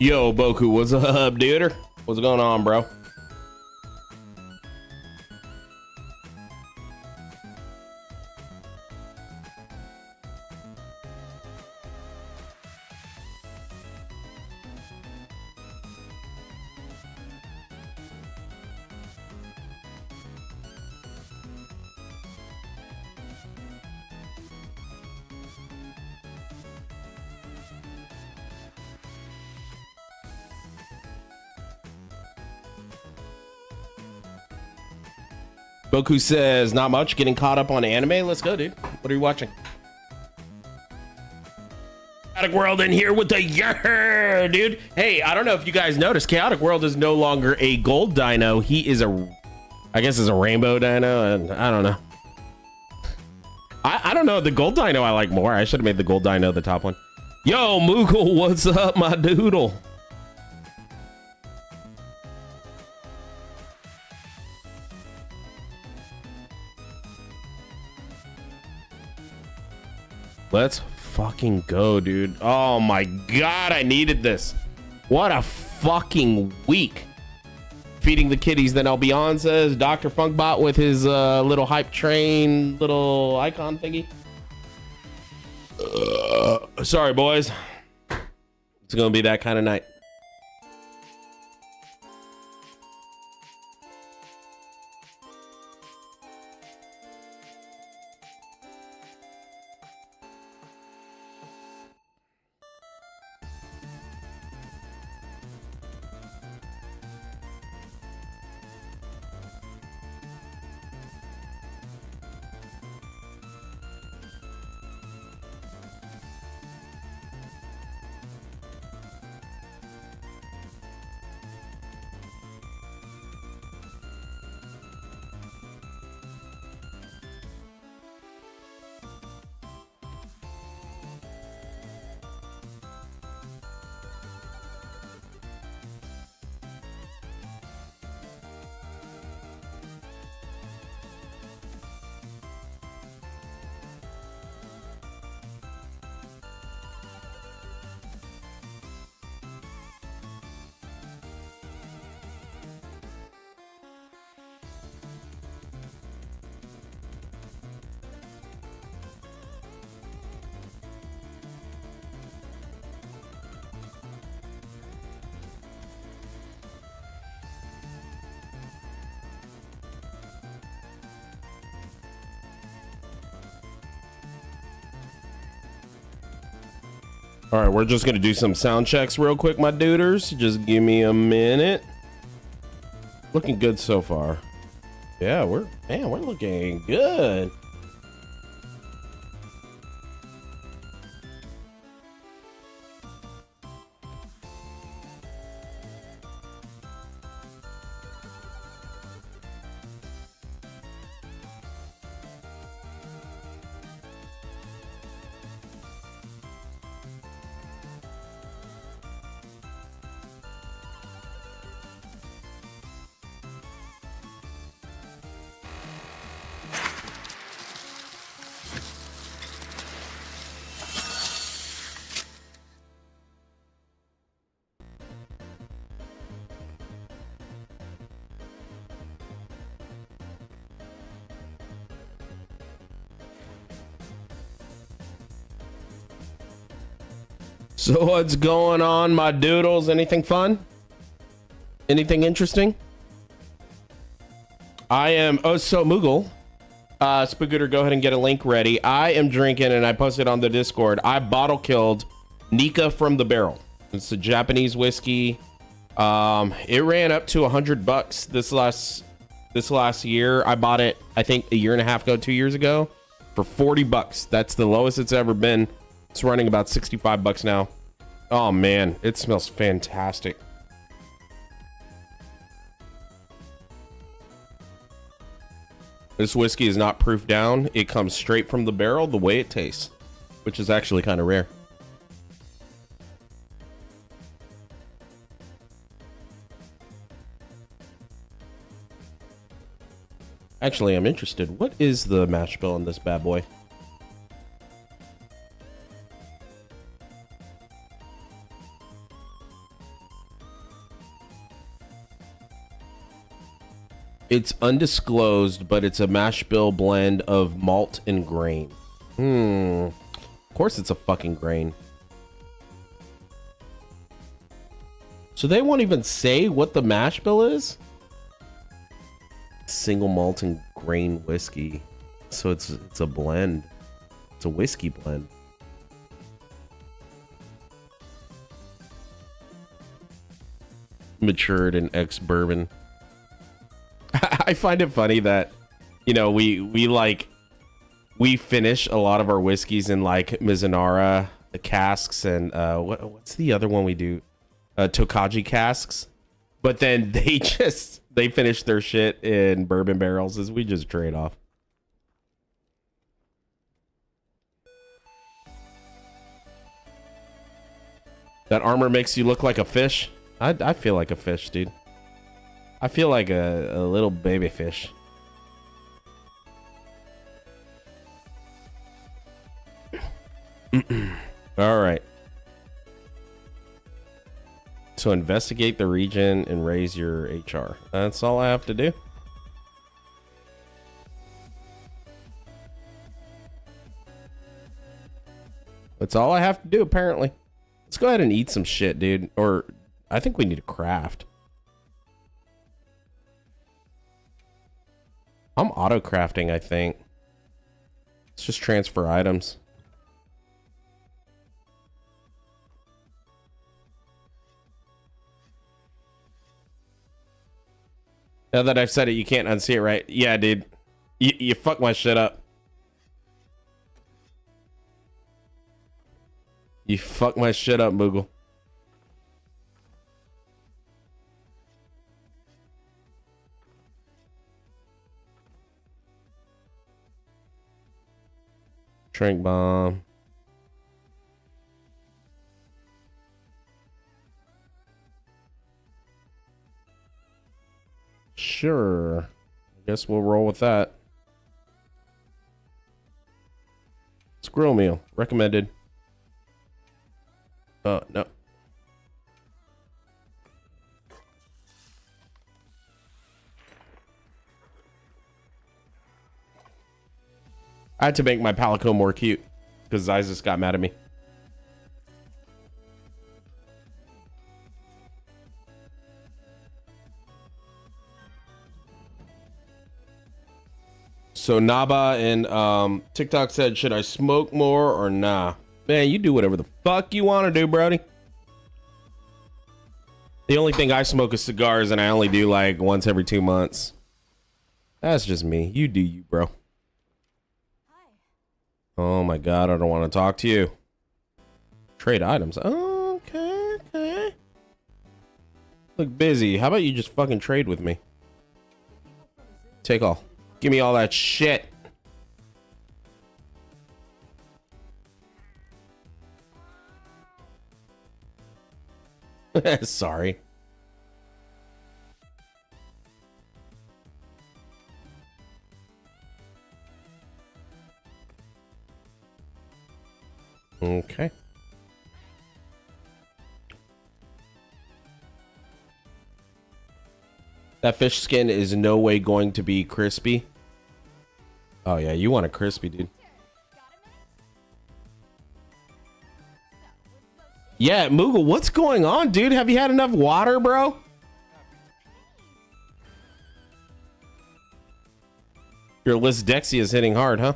Yo, Boku, what's up, dude? What's going on, bro? Boku says, not much, getting caught up on anime. Let's go, dude. What are you watching? Chaotic World in here with the yeah, dude. Hey, I don't know if you guys noticed, Chaotic World is no longer a gold dino. He is I guess is a rainbow dino, and I don't know. I don't know. The gold dino I like more. I should have made the gold dino the top one. Yo, Moogle, what's up, my doodle? Let's fucking go, dude. Oh my god, I needed this. What a fucking week. Feeding the kitties, then Albion says. Dr. Funkbot with his little hype train, little icon thingy. Sorry, boys. It's gonna be that kind of night. All right, we're just gonna do some sound checks real quick, my duders. Just give me a minute. Looking good so far. Yeah, we're looking good. So what's going on, my doodles? Anything fun? Anything interesting? I am so Moogle. Spagooter, go ahead and get a link ready. I am drinking, and I posted on the Discord. I bottle killed Nika from the Barrel. It's a Japanese whiskey. It ran up to $100 this last year. I bought it, I think, a year and a half ago, 2 years ago, for $40. That's the lowest it's ever been. It's running about $65 now. Oh man, it smells fantastic. This whiskey is not proof down. It comes straight from the barrel the way it tastes, which is actually kind of rare. Actually, I'm interested. What is the mash bill in this bad boy? It's undisclosed, but it's a mash bill blend of malt and grain. Of course it's a fucking grain. So they won't even say what the mash bill is? Single malt and grain whiskey. So it's a blend. It's a whiskey blend. Matured in ex-bourbon. I find it funny that, you know, we finish a lot of our whiskeys in like Mizunara casks and what's the other one we do? Tokaji casks. But then they finish their shit in bourbon barrels as we just trade off. That armor makes you look like a fish. I feel like a fish, dude. I feel like a little baby fish. All right. So investigate the region and raise your HR. That's all I have to do. That's all I have to do, apparently. Let's go ahead and eat some shit, dude. Or I think we need to craft. I'm auto crafting, I think. Let's just transfer items. Now that I've said it, you can't unsee it, right? Yeah, dude. You fucked my shit up. You fucked my shit up, Moogle. Trank bomb. Sure. I guess we'll roll with that. Squirrel meal. Recommended. Oh, no. I had to make my Palico more cute because Zyzus got mad at me. So Naba and TikTok said, should I smoke more or nah? Man, you do whatever the fuck you want to do, Brody. The only thing I smoke is cigars, and I only do like once every 2 months. That's just me. You do you, bro. Hi. Oh my god, I don't want to talk to you. Trade items. Oh, okay, okay. Look busy. How about you just fucking trade with me? Take all. Give me all that shit. Sorry. Okay. That fish skin is no way going to be crispy. Oh yeah, you want a crispy, dude. Yeah, Moogle, what's going on, dude? Have you had enough water, bro? Your Lisdexia is hitting hard, huh?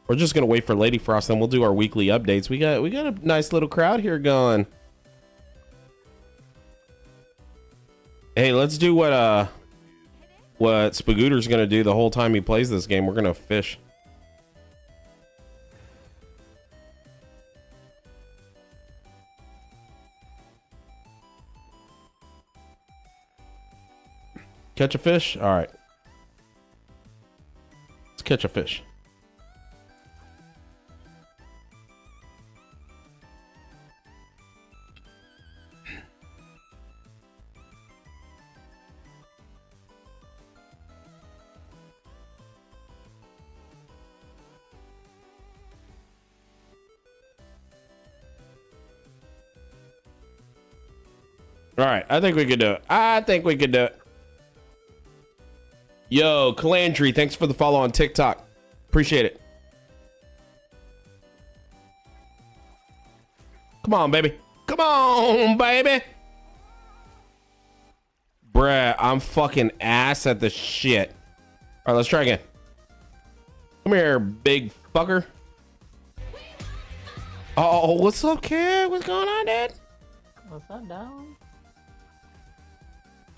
We're just gonna wait for Lady Frost, then we'll do our weekly updates. We got a nice little crowd here going. Hey, let's do what Spagooter's gonna do the whole time he plays this game. We're gonna fish. Catch a fish? All right. Let's catch a fish. All right, I think we could do it. I think we could do it. Yo, Calandry, thanks for the follow on TikTok. Appreciate it. Come on, baby. Come on, baby. Bruh, I'm fucking ass at the shit. All right, let's try again. Come here, big fucker. Oh, what's up, kid? What's going on, dude? What's up, dog?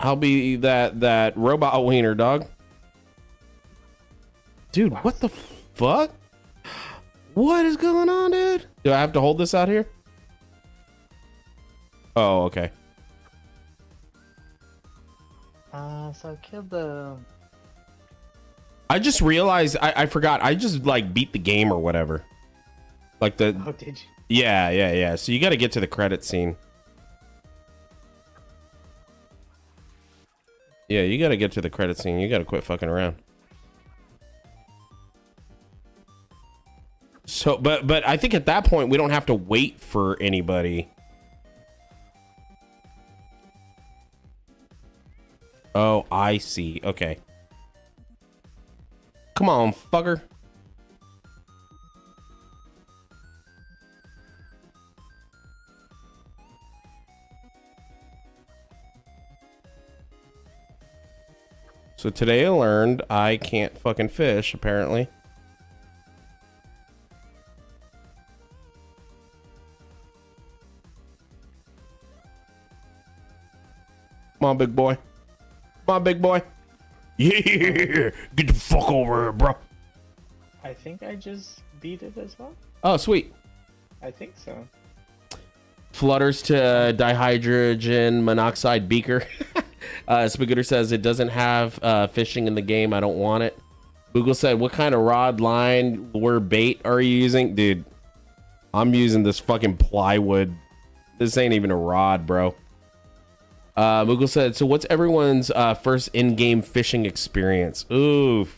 I'll be that robot wiener, dog. Dude, what the fuck? What is going on, dude? Do I have to hold this out here? Oh, okay. So I killed the... I just realized I forgot. I just like beat the game or whatever. Like the... Oh, did you? Yeah. So you got to get to the credit scene. Yeah, you got to get to the credit scene. You got to quit fucking around. So, but I think at that point we don't have to wait for anybody. Oh, I see. Okay. Come on, fucker. So today I learned I can't fucking fish, apparently. Come on, big boy. Come on, big boy. Yeah, get the fuck over here, bro. I think I just beat it as well. Oh, sweet. I think so. Flutters to dihydrogen monoxide beaker. Spagooter says it doesn't have fishing in the game. I don't want it. Google said, what kind of rod, line, lure, bait are you using? Dude, I'm using this fucking plywood. This ain't even a rod, bro. Google said, so what's everyone's first in-game fishing experience? Oof.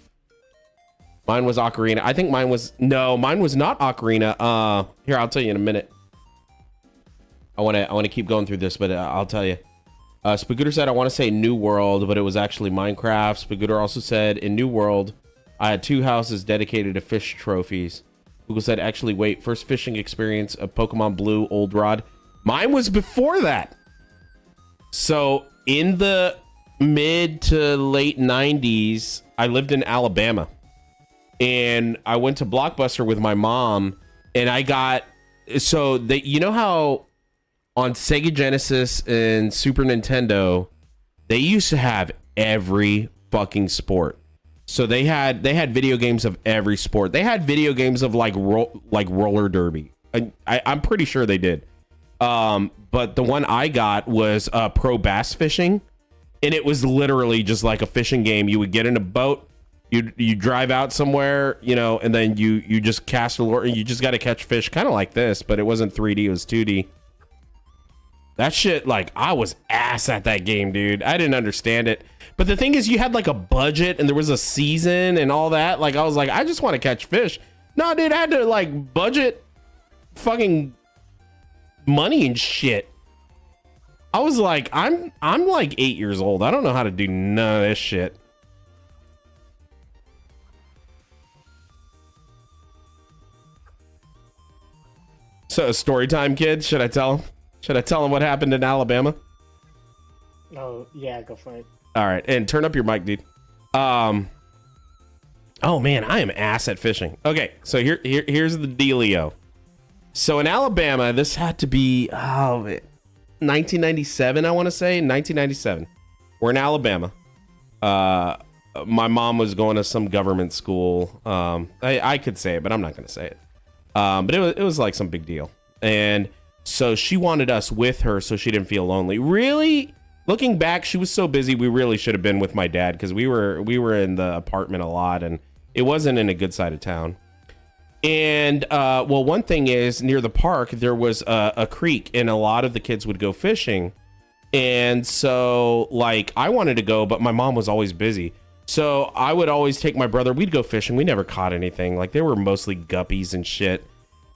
Mine was Ocarina. I think mine was... No, mine was not Ocarina. Here, I'll tell you in a minute. I want to keep going through this, but I'll tell you. Spagooter said, I want to say New World, but it was actually Minecraft. Spagooter also said, in New World, I had 2 houses dedicated to fish trophies. Google said, actually, wait, first fishing experience of Pokemon Blue, Old Rod. Mine was before that. So in the mid to late 90s, I lived in Alabama. And I went to Blockbuster with my mom, and I got... So, you know how... on Sega Genesis and Super Nintendo, they used to have every fucking sport. So they had video games of every sport. They had video games of like roller derby. I'm pretty sure they did. But the one I got was pro bass fishing, and it was literally just like a fishing game. You would get in a boat, you drive out somewhere, you know, and then you just cast a lure, and you just got to catch fish, kind of like this, but it wasn't 3D, it was 2D. That shit, like, I was ass at that game, dude. I didn't understand it. But the thing is, you had like a budget and there was a season and all that. Like, I was like, I just want to catch fish. No, dude, I had to like budget fucking money and shit. I was like, I'm like 8 years old. I don't know how to do none of this shit. So, story time, kids. Should I tell them? Should I tell them what happened in Alabama? Oh, yeah, go for it. All right, and turn up your mic, dude. Oh man, I am ass at fishing. Okay, so here's the dealio. So in Alabama, this had to be 1997, I want to say 1997. We're in Alabama. My mom was going to some government school. I could say it, but I'm not going to say it. But it was like some big deal, and so she wanted us with her so she didn't feel lonely. Really, looking back, she was so busy. We really should have been with my dad because we were in the apartment a lot, and it wasn't in a good side of town. And well, one thing is, near the park there was a creek, and a lot of the kids would go fishing. And so like I wanted to go, but my mom was always busy. So I would always take my brother. We'd go fishing. We never caught anything. Like, they were mostly guppies and shit.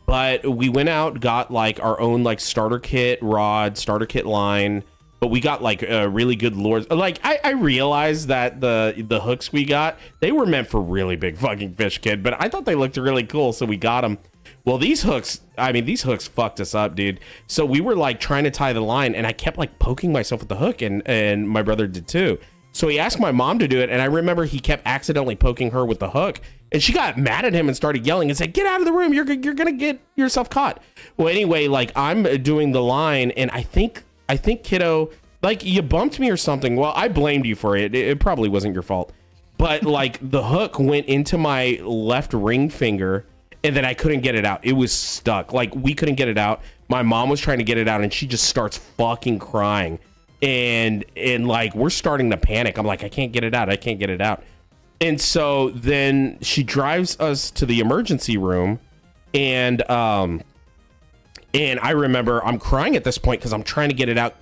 But we went out, got like our own like starter kit rod, starter kit line, but we got like really good lures. Like I realized that the hooks we got, they were meant for really big fucking fish, kid, but I thought they looked really cool, so we got them. Well, these hooks fucked us up, dude. So we were like trying to tie the line, and I kept like poking myself with the hook, and my brother did too. So he asked my mom to do it, and I remember he kept accidentally poking her with the hook, and she got mad at him and started yelling and said, "Get out of the room! You're gonna get yourself caught." Well, anyway, like I'm doing the line, and I think kiddo, like you bumped me or something. Well, I blamed you for it. It probably wasn't your fault, but like the hook went into my left ring finger, and then I couldn't get it out. It was stuck. Like we couldn't get it out. My mom was trying to get it out, and she just starts fucking crying. And like we're starting to panic. I'm like, I can't get it out. I can't get it out. And so then she drives us to the emergency room, and I remember I'm crying at this point because I'm trying to get it out.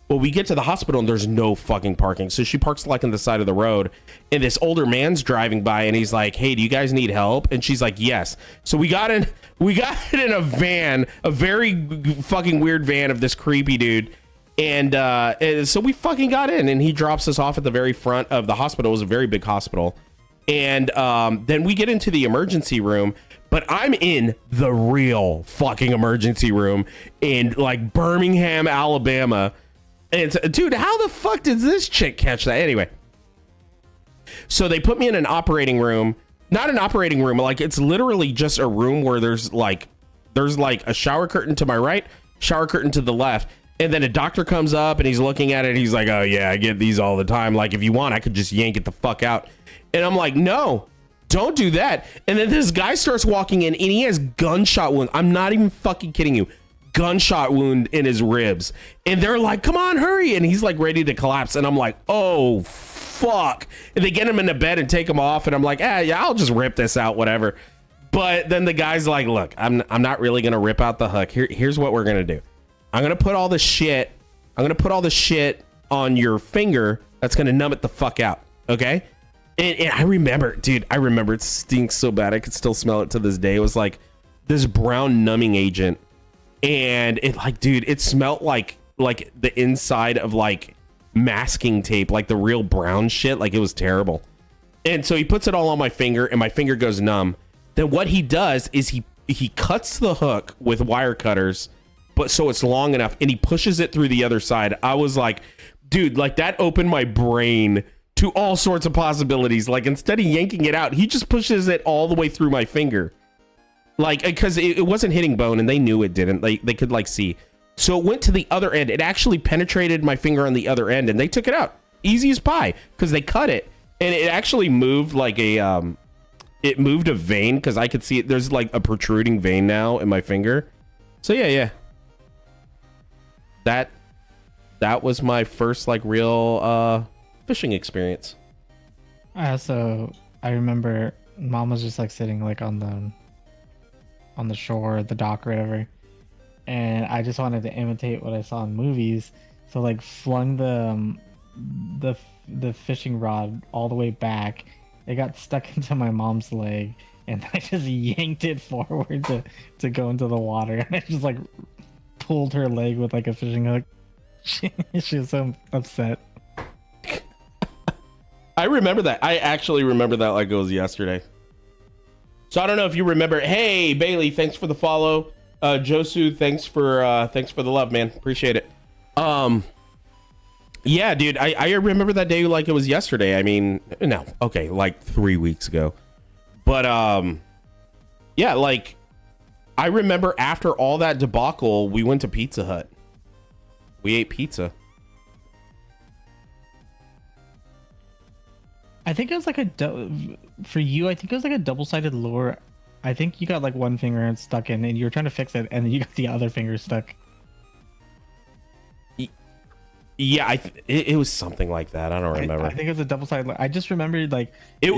Well, we get to the hospital and there's no fucking parking. So she parks like on the side of the road, and this older man's driving by, and he's like, "Hey, do you guys need help?" And she's like, "Yes." So we got in a van, a very fucking weird van of this creepy dude. And so we fucking got in, and he drops us off at the very front of the hospital. It was a very big hospital. And then we get into the emergency room, but I'm in the real fucking emergency room in like Birmingham, Alabama. And it's, dude, how the fuck did this chick catch that? Anyway, so they put me in an operating room, not an operating room, like it's literally just a room where there's like a shower curtain to my right, shower curtain to the left. And then a doctor comes up and he's looking at it. And he's like, "Oh yeah, I get these all the time. Like if you want, I could just yank it the fuck out." And I'm like, "No, don't do that." And then this guy starts walking in, and he has gunshot wound. I'm not even fucking kidding you. Gunshot wound in his ribs. And they're like, "Come on, hurry." And he's like ready to collapse. And I'm like, "Oh fuck." And they get him into bed and take him off. And I'm like, yeah, I'll just rip this out, whatever. But then the guy's like, "Look, I'm not really going to rip out the hook. Here's what we're going to do. I'm going to put all this shit on your finger that's going to numb it the fuck out." Okay. And I remember, dude, it stinks so bad. I could still smell it to this day. It was like this brown numbing agent. And it like, dude, it smelled like the inside of like masking tape, like the real brown shit. Like it was terrible. And so he puts it all on my finger, and my finger goes numb. Then what he does is he cuts the hook with wire cutters, but so it's long enough, and he pushes it through the other side. I was like, dude, like that opened my brain to all sorts of possibilities. Like instead of yanking it out, he just pushes it all the way through my finger. Like, because it wasn't hitting bone, and they knew it didn't. They could like see. So it went to the other end. It actually penetrated my finger on the other end, and they took it out. Easy as pie, because they cut it. And it actually moved like it moved a vein, because I could see it. There's like a protruding vein now in my finger. So yeah. That was my first like real fishing experience. I remember mom was just like sitting like on the shore, the dock or whatever, and I just wanted to imitate what I saw in movies, so like flung the fishing rod all the way back. It got stuck into my mom's leg, and I just yanked it forward to go into the water, and I just like pulled her leg with like a fishing hook. She was so upset. I remember that. I actually remember that like it was yesterday. So I don't know if you remember. Hey Bailey, thanks for the follow. Josu, thanks for the love, man. Appreciate it. Yeah, dude, I remember that day like it was yesterday. I mean, no, okay, like 3 weeks ago. But yeah, like I remember after all that debacle, we went to Pizza Hut. We ate pizza. I think it was like for you. I think it was like a double-sided lure. I think you got like one finger stuck in, and you were trying to fix it, and then you got the other finger stuck. Yeah, it was something like that. I don't remember. I think it was a double-sided lure. I just remembered like it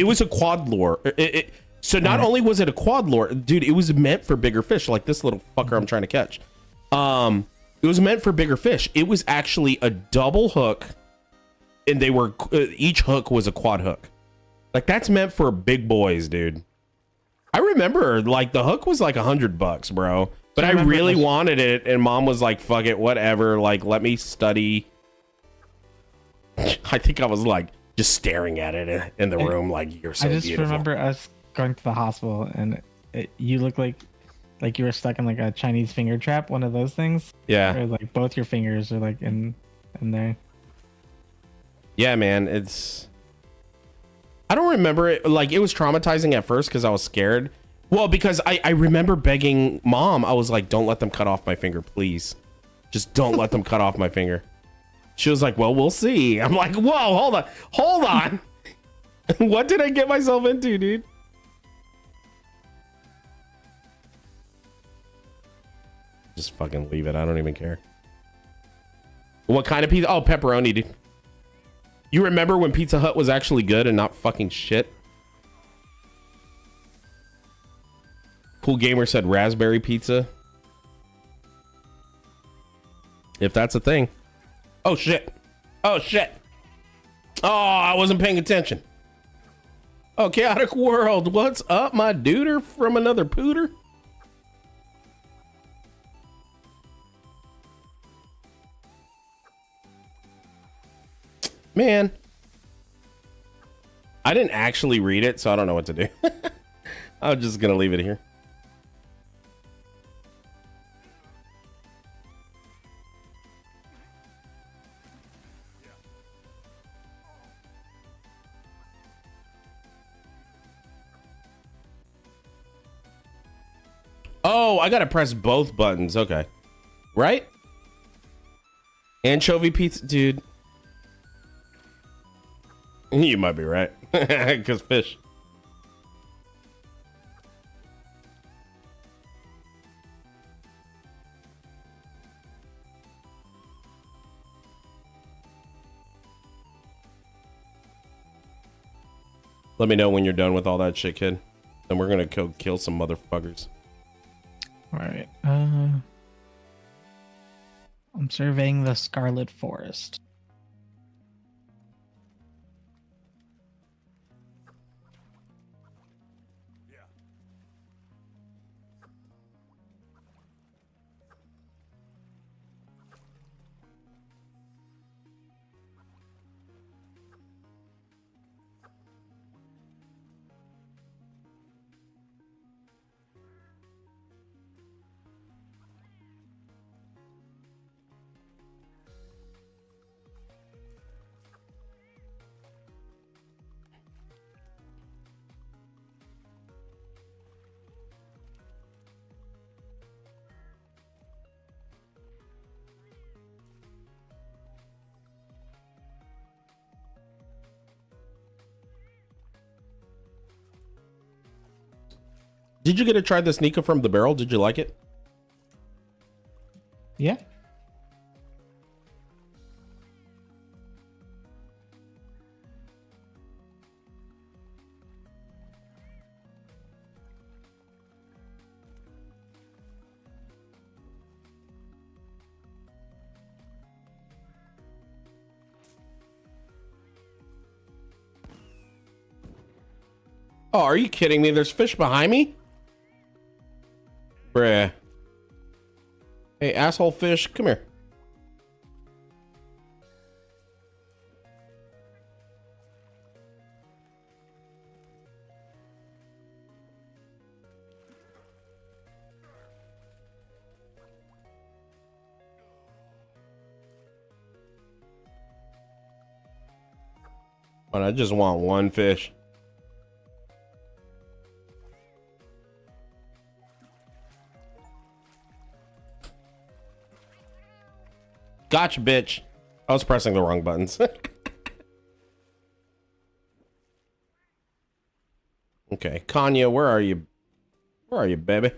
was a quad lure. So not only was it a quad lure, dude, it was meant for bigger fish, like this little fucker I'm trying to catch. It was meant for bigger fish. It was actually a double hook, and they were each hook was a quad hook. Like that's meant for big boys, dude. I remember like the hook was like $100, bro. But I remember really the- wanted it, and mom was like, fuck it, whatever. Like, let me study. I think I was like just staring at it in the room, like, you're so I just beautiful. remember us going to the hospital, and you look like you were stuck in like a Chinese finger trap, one of those things. Yeah. Where like both your fingers are like in there. Yeah, man. I don't remember it. Like, it was traumatizing at first because I was scared. Well, because I remember begging mom. I was like, don't let them cut off my finger, please. Just don't let them cut off my finger. She was like, well, we'll see. I'm like, whoa, hold on. What did I get myself into, dude? Just fucking leave it. I don't even care. What kind of pizza? Oh, pepperoni, dude. You remember when Pizza Hut was actually good and not fucking shit? Cool Gamer said raspberry pizza. If that's a thing. Oh, shit. Oh, shit. Oh, I wasn't paying attention. Oh, Chaotic World. What's up, my duder from another pooter? Man. I didn't actually read it, so I don't know what to do. I'm just going to leave it here. Oh, I gotta press both buttons. Okay. Right? Anchovy pizza. Dude. You might be right. Because fish. Let me know when you're done with all that shit, kid. Then we're gonna kill some motherfuckers. All right. I'm surveying the Scarlet Forest. Did you get to try this Nika from the barrel? Did you like it? Yeah. Oh, are you kidding me? There's fish behind me? Bruh. Hey, asshole fish, come here. But I just want one fish. Gotcha, bitch. I was pressing the wrong buttons. Okay, Kanya, where are you? Where are you, baby?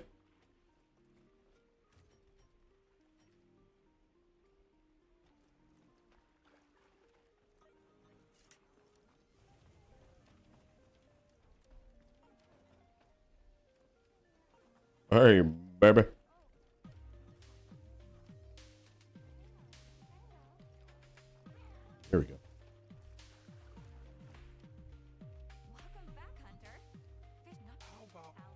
Where are you, baby? Here we go.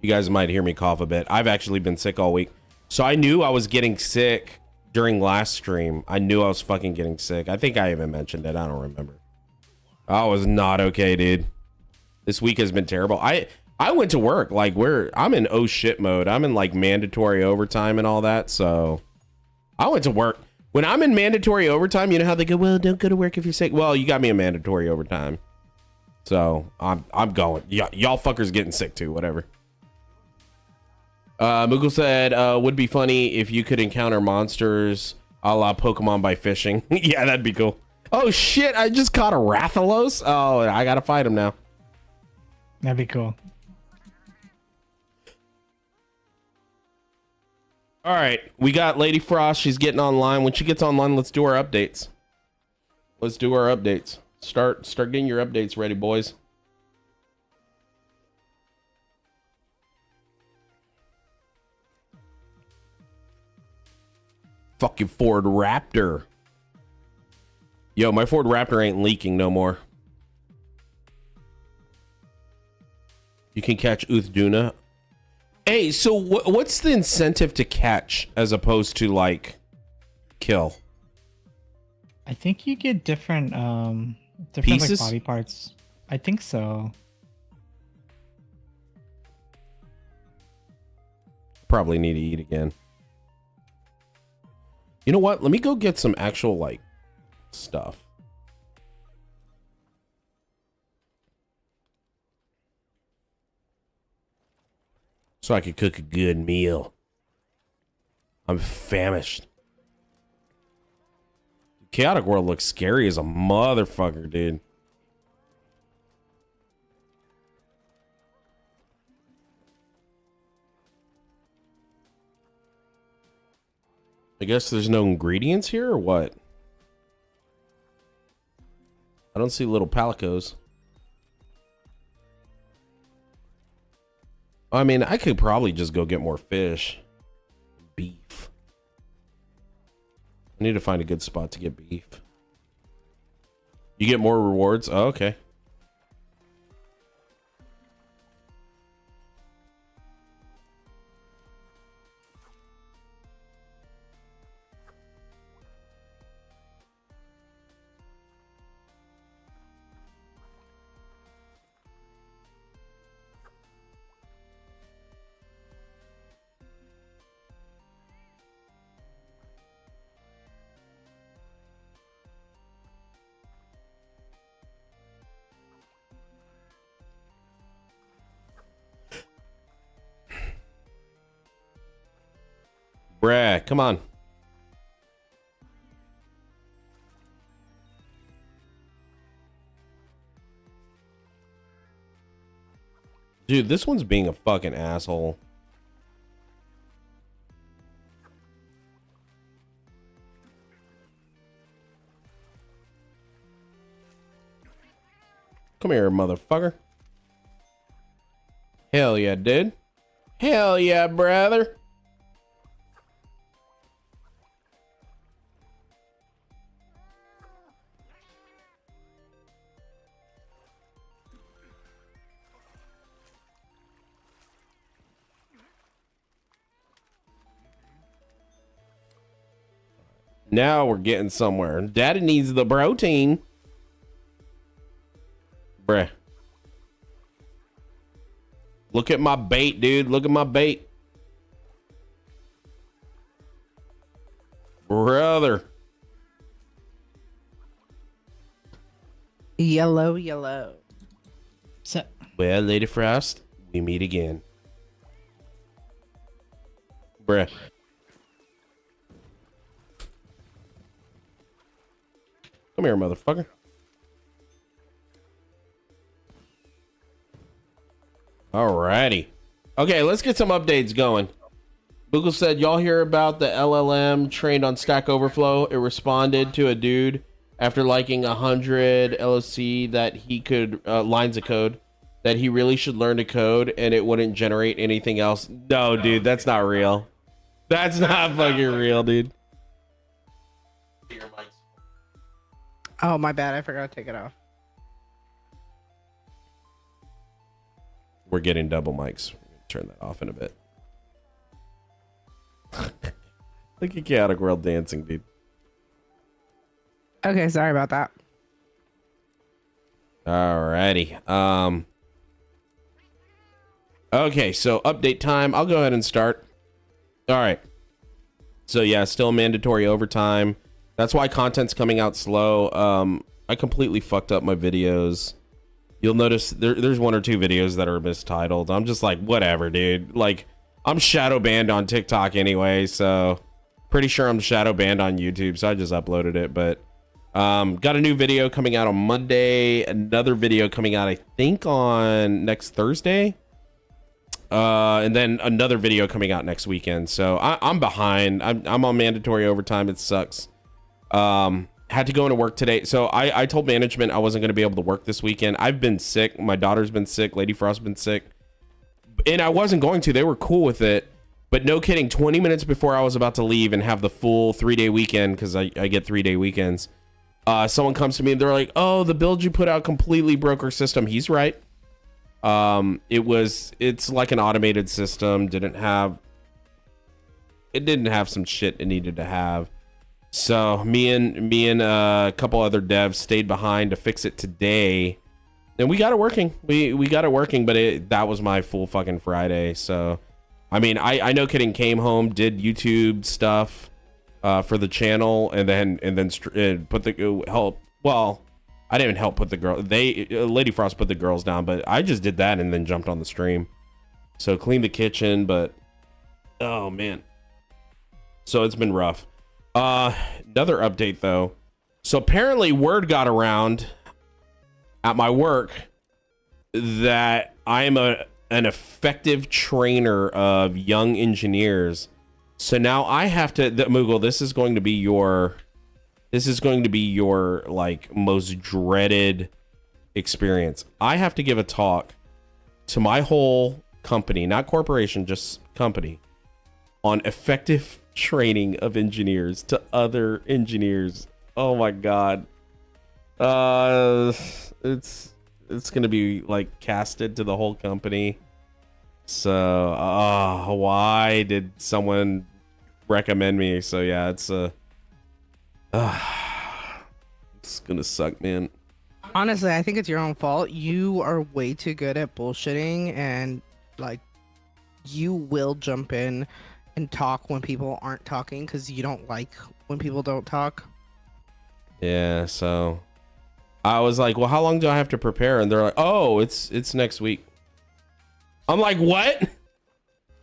You guys might hear me cough a bit. I've actually been sick all week. So I knew I was getting sick during last stream. I knew I was fucking getting sick. I think I even mentioned it. I don't remember. I was not okay, dude. This week has been terrible. I went to work like I'm in oh shit mode. I'm in like mandatory overtime and all that. So I went to work. When I'm in mandatory overtime, you know how they go, well, don't go to work if you're sick. Well, you got me in mandatory overtime. So I'm going. Y'all fuckers getting sick too, whatever. Moogle said, would be funny if you could encounter monsters a la Pokemon by fishing. Yeah, that'd be cool. Oh shit, I just caught a Rathalos. Oh, I gotta fight him now. That'd be cool. All right, we got Lady Frost. She's getting online. When she gets online, let's do our updates. Let's do our updates. Start getting your updates ready, boys. Fucking Ford Raptor. Yo, my Ford Raptor ain't leaking no more. You can catch Uthduna. Hey, so what's the incentive to catch as opposed to like kill? I think you get different Pieces? like body parts. I think so. Probably need to eat again. You know what? Let me go get some actual like stuff. So I could cook a good meal. I'm famished. Chaotic World looks scary as a motherfucker, dude. I guess there's no ingredients here or what? I don't see little palicos. I mean, I could probably just go get more fish. Beef. I need to find a good spot to get beef. You get more rewards? Oh, okay. Bruh, come on. Dude, this one's being a fucking asshole. Come here, motherfucker. Hell yeah, dude. Hell yeah, brother. Now we're getting somewhere. Daddy needs the protein. Bruh. Look at my bait, dude. Look at my bait. Brother. Yellow, yellow. So Well, Lady Frost, we meet again. Bruh. Come here, motherfucker. Alrighty. Okay, let's get some updates going. Google said, y'all hear about the LLM trained on Stack Overflow? It responded to a dude after liking 100 LOC that he could, lines of code, that he really should learn to code and it wouldn't generate anything else. No, dude, that's not real. That's not fucking real, dude. Oh, my bad. I forgot to take it off. We're getting double mics. Turn that off in a bit. Look at Chaotic World dancing, dude. Okay, sorry about that. Alrighty. Okay, so update time. I'll go ahead and start. All right. So yeah, still mandatory overtime. That's why content's coming out slow. I completely fucked up my videos. You'll notice there's one or two videos that are mistitled. I'm just like, whatever, dude. Like, I'm shadow banned on TikTok anyway, so pretty sure I'm shadow banned on YouTube, so I just uploaded it. But got a new video coming out on Monday, another video coming out, I think, on next Thursday. And then another video coming out next weekend. So I'm behind. I'm on mandatory overtime. It sucks. Had to go into work today. So I told management I wasn't going to be able to work this weekend. I've been sick. My daughter's been sick. Lady Frost's been sick. And I wasn't going to. They were cool with it. But no kidding, 20 minutes before I was about to leave and have the full 3-day weekend, because I get 3-day weekends, someone comes to me and they're like, oh, the build you put out completely broke our system. He's right. It's like an automated system. It didn't have some shit it needed to have. So me and a couple other devs stayed behind to fix it today, and we got it working. We got it working, but that was my full fucking Friday. So I mean, I know kidding, came home, did YouTube stuff for the channel, and then put the help. Well, I didn't help put the girl. Lady Frost put the girls down, but I just did that and then jumped on the stream. So cleaned the kitchen, but oh man. So it's been rough. Another update though. So apparently word got around at my work that I am an effective trainer of young engineers. So now I have to, Moogle, this is going to be your like most dreaded experience. I have to give a talk to my whole company, not corporation, just company, on effective training of engineers to other engineers. Oh my god. It's gonna be like casted to the whole company. So why did someone recommend me? So yeah, it's gonna suck, man. Honestly, I think it's your own fault. You are way too good at bullshitting, and like, you will jump in and talk when people aren't talking because you don't like when people don't talk. Yeah, so I was like, well, how long do I have to prepare? And they're like, oh, it's next week. I'm like, what?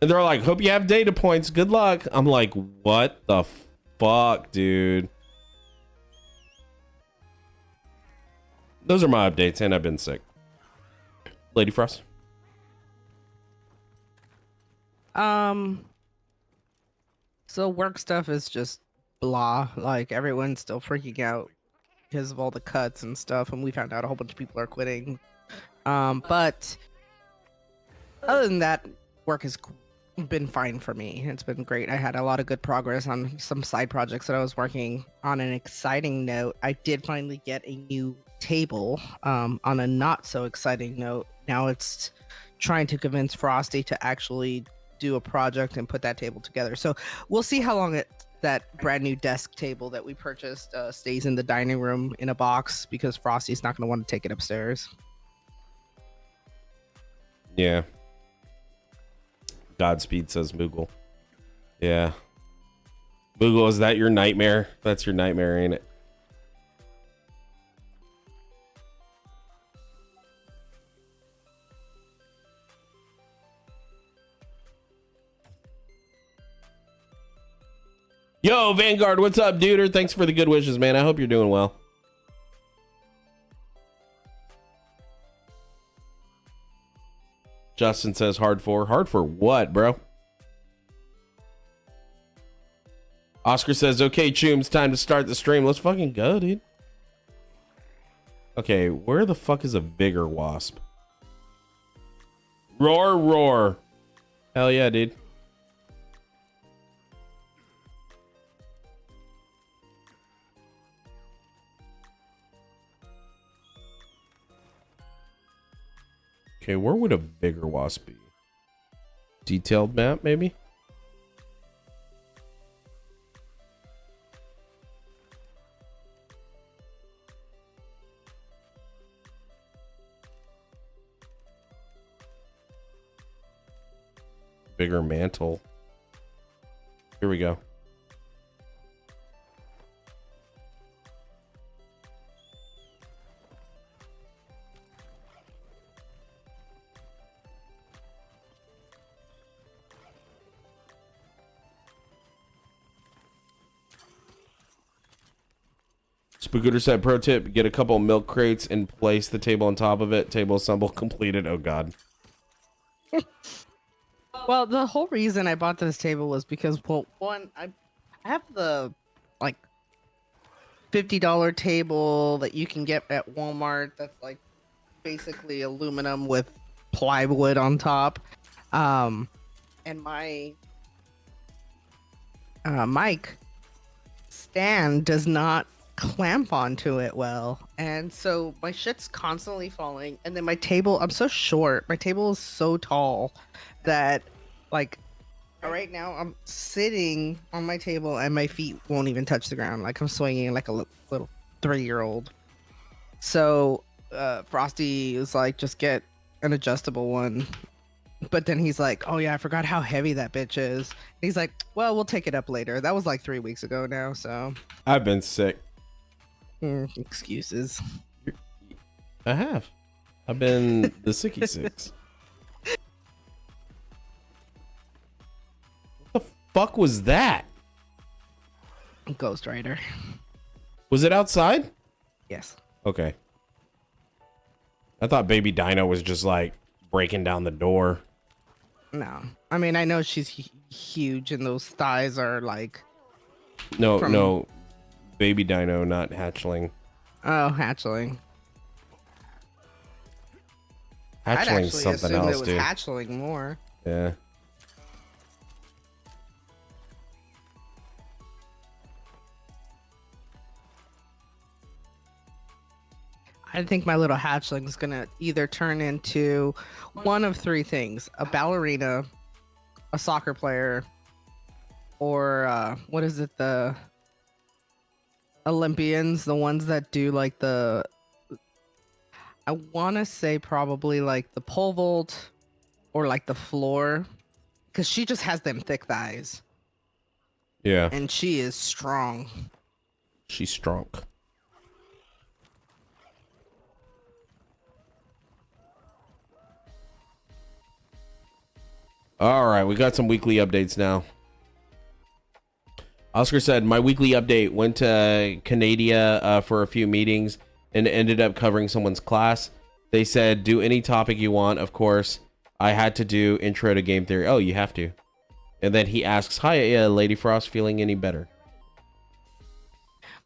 And they're like, hope you have data points. Good luck. I'm like, what the fuck, dude? Those are my updates, and I've been sick. Lady Frost? So work stuff is just blah. Like, everyone's still freaking out because of all the cuts and stuff, and we found out a whole bunch of people are quitting. But other than that, work has been fine for me. It's been great. I had a lot of good progress on some side projects that I was working on. An exciting note, I did finally get a new table. On a not so exciting note, now it's trying to convince Frosty to actually do a project and put that table together. So we'll see how long that brand new desk table that we purchased stays in the dining room in a box, because Frosty's not going to want to take it upstairs. Yeah. Godspeed, says Moogle. Yeah. Moogle, is that your nightmare? That's your nightmare, ain't it? Yo, Vanguard, what's up, dude? Thanks for the good wishes, man. I hope you're doing well. Justin says hard for. Hard for what, bro? Oscar says, okay, Chooms, time to start the stream. Let's fucking go, dude. Okay, where the fuck is a bigger wasp? Roar, roar. Hell yeah, dude. Okay, where would a bigger wasp be? Detailed map, maybe? bigger mantle. Here we go. Spagooter said, pro tip, get a couple milk crates and place the table on top of it. Table assemble completed. Oh, God. Well, the whole reason I bought this table was because, well, one, I have the, like, $50 table that you can get at Walmart that's, like, basically aluminum with plywood on top. And my mic stand does not clamp onto it well, and so my shit's constantly falling. And then my table, I'm so short, my table is so tall that, like, right now I'm sitting on my table and my feet won't even touch the ground, like I'm swinging like a little 3-year-old. So Frosty is like, just get an adjustable one, but then he's like, oh yeah, I forgot how heavy that bitch is. And he's like, well, we'll take it up later. That was like 3 weeks ago now, so I've been sick. Excuses. I have. I've been the sicky six. What the fuck was that? Ghost Rider. Was it outside? Yes. Okay. I thought Baby Dino was just like breaking down the door. No. I mean, I know she's huge and those thighs are like... No, no. Baby Dino, not hatchling. Oh, hatchling. I'd Hatchling's actually something assumed else, it was dude. hatchling more. Yeah. I think my little hatchling is gonna either turn into one of 3 things: a ballerina, a soccer player, or what is it, the Olympians, the ones that do like the, I want to say probably like the pole vault or like the floor, because she just has them thick thighs Yeah. and she is strong. She's strong. All right, we got some weekly updates now. Oscar said, my weekly update went to Canada for a few meetings and ended up covering someone's class. They said, do any topic you want. Of course, I had to do intro to game theory. Oh, you have to. And then he asks, hi, Lady Frost, feeling any better?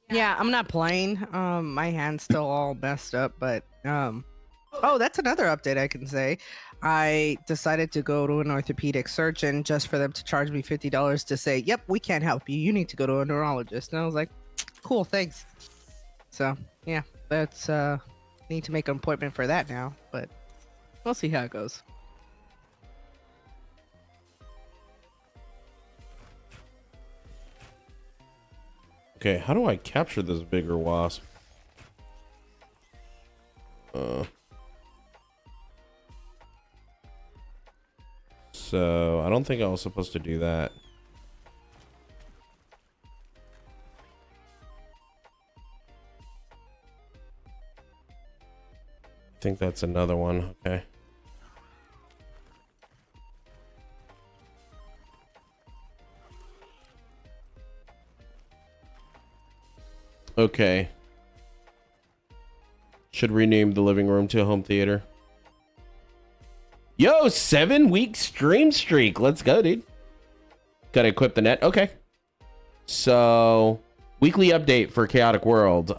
Yeah, I'm not playing. My hand's still all messed up, but oh, that's another update I can say. I decided to go to an orthopedic surgeon just for them to charge me $50 to say, yep, we can't help you. You need to go to a neurologist. And I was like, cool, thanks. So yeah, that's need to make an appointment for that now, but we'll see how it goes. Okay, how do I capture this bigger wasp? So I don't think I was supposed to do that. I think that's another one. Okay. Okay. Should rename the living room to a home theater. Yo, 7-week stream streak. Let's go, dude. Gotta equip the net. Okay. So, weekly update for Chaotic World.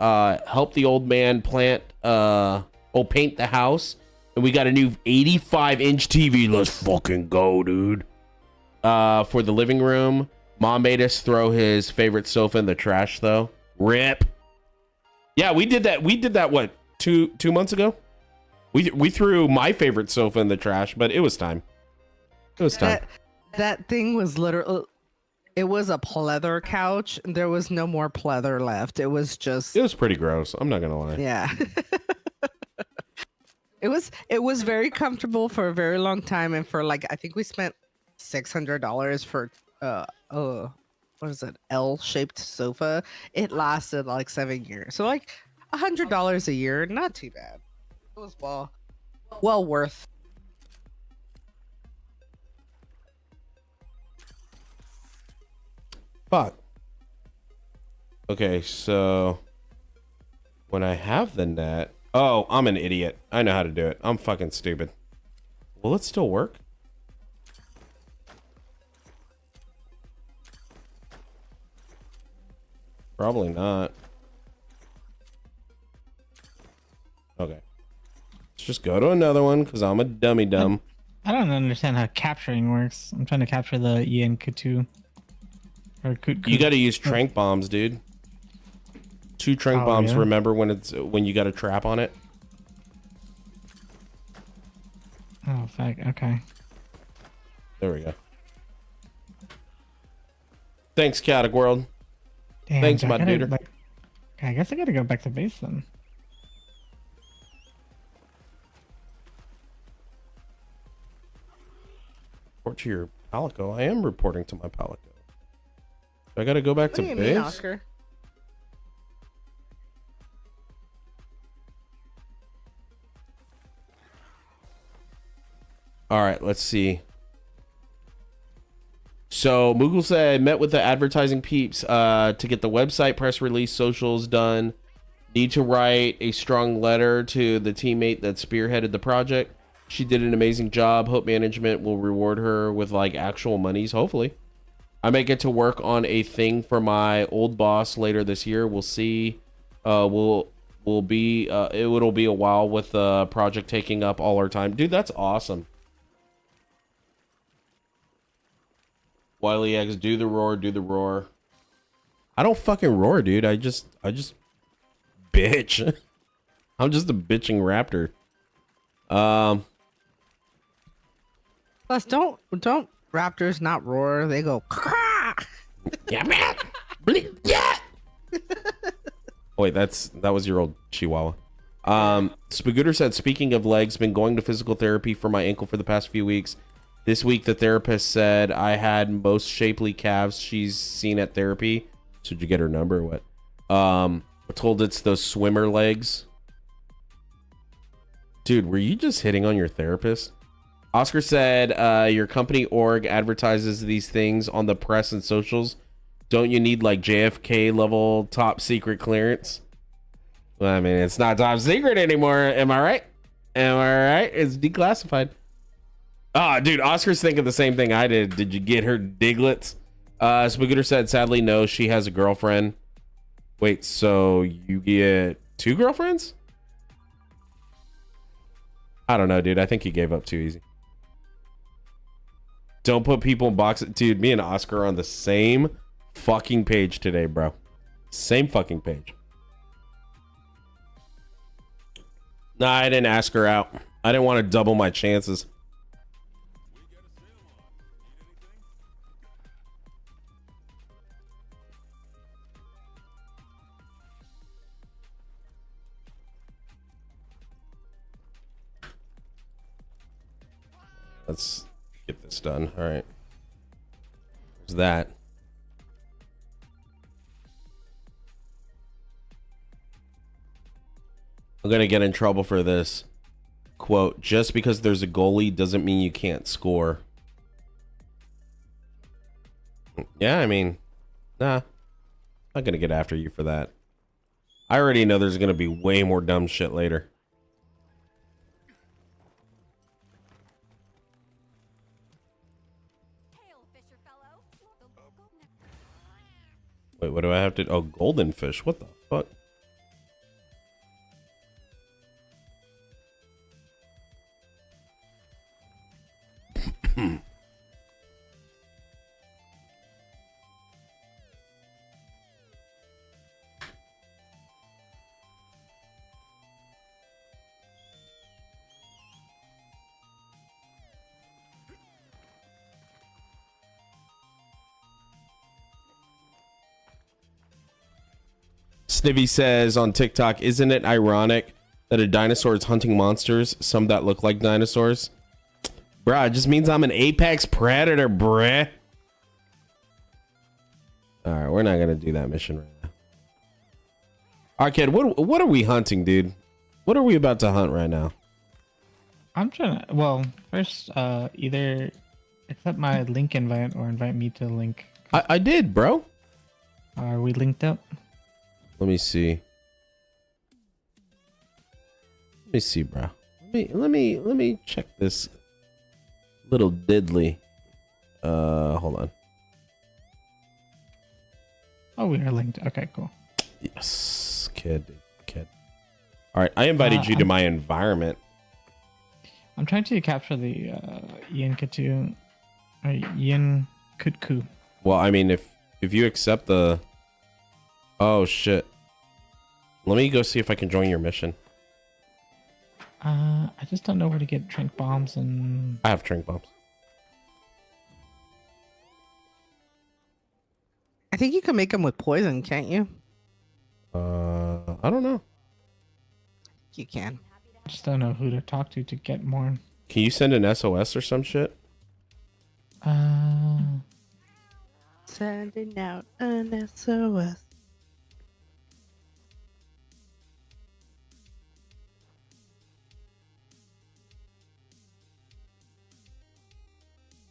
Help the old man paint the house. And we got a new 85-inch TV. Let's fucking go, dude. For the living room. Mom made us throw his favorite sofa in the trash, though. RIP. Yeah, we did that. We did that, what, two months ago? We threw my favorite sofa in the trash, but it was time. It was time. That thing was literally, it was a pleather couch. There was no more pleather left. It was just, It was pretty gross. I'm not gonna lie. yeah. It was very comfortable for a very long time, and for like, I think we spent $600 for what is it, L-shaped sofa. It lasted like 7 years, so like $100 a year, not too bad. It was well worth. Fuck. Okay, so when I have the net, oh, I'm an idiot. I know how to do it. I'm fucking stupid. Will it still work? Probably not. Okay. Let's just go to another one because I'm a dummy dumb. I don't understand how capturing works. I'm trying to capture the Ian Kutu. Or You got to use trank bombs, dude. 2 trank bombs. Yeah? Remember when you got a trap on it? Oh, fuck. Okay. There we go. Thanks, Chaotic World. Damn, Thanks, so my dude. Okay, I guess I gotta go back to base then. Report to your Palico. I am reporting to my Palico. I gotta go back What to do you base? mean, Oscar? All right, let's see. So Moogle said, met with the advertising peeps to get the website, press release, socials done. Need to write a strong letter to the teammate that spearheaded the project. She did an amazing job. Hope management will reward her with like actual monies, hopefully. I may get to work on a thing for my old boss later this year. We'll see. It'll be a while with the project taking up all our time. Dude, that's awesome. Wiley X, do the roar, do the roar. I don't fucking roar, dude. I just bitch. I'm just a bitching raptor. Plus, don't raptors not roar? They go. Yeah, man. Yeah. Wait, that was your old Chihuahua. Spagooter said, speaking of legs, been going to physical therapy for my ankle for the past few weeks. This week, the therapist said I had most shapely calves she's seen at therapy. So did you get her number or what? We're told it's those swimmer legs. Dude, were you just hitting on your therapist? Oscar said, your company org advertises these things on the press and socials. Don't you need like JFK level top secret clearance? Well, I mean, it's not top secret anymore. Am I right? Am I right? It's declassified. Ah, dude, Oscar's thinking the same thing I did. Did you get her diglets? Spagooter said, sadly, no, she has a girlfriend. Wait, so you get 2 girlfriends? I don't know, dude. I think he gave up too easy. Don't put people in boxes. Dude, me and Oscar are on the same fucking page today, bro. Same fucking page. Nah, I didn't ask her out. I didn't want to double my chances. Let's get this done. All right. There's that. I'm going to get in trouble for this. Quote, just because there's a goalie doesn't mean you can't score. Yeah, I mean, nah. I'm not going to get after you for that. I already know there's going to be way more dumb shit later. Wait, what do I have to... Oh, golden fish. What the fuck? Snivy says on TikTok, isn't it ironic that a dinosaur is hunting monsters, some that look like dinosaurs? Bruh, it just means I'm an apex predator, bruh. All right, we're not gonna do that mission right now. Arcade, what are we hunting, dude? What are we about to hunt right now? I'm trying to. Well, first, either accept my link invite or invite me to link. I did, bro. Are we linked up? Let me see. Let me see, bro. Let me check this little diddly. Hold on. Oh, we are linked. Okay, cool. Yes, kid. All right, I invited you to my environment. I'm trying to capture the Ian Katu, or Ian Kutku. Well, I mean, if you accept the, oh shit. Let me go see if I can join your mission. I just don't know where to get trink bombs and. I have trink bombs. I think you can make them with poison, can't you? I don't know. You can. I just don't know who to talk to get more. Can you send an SOS or some shit? Sending out an SOS.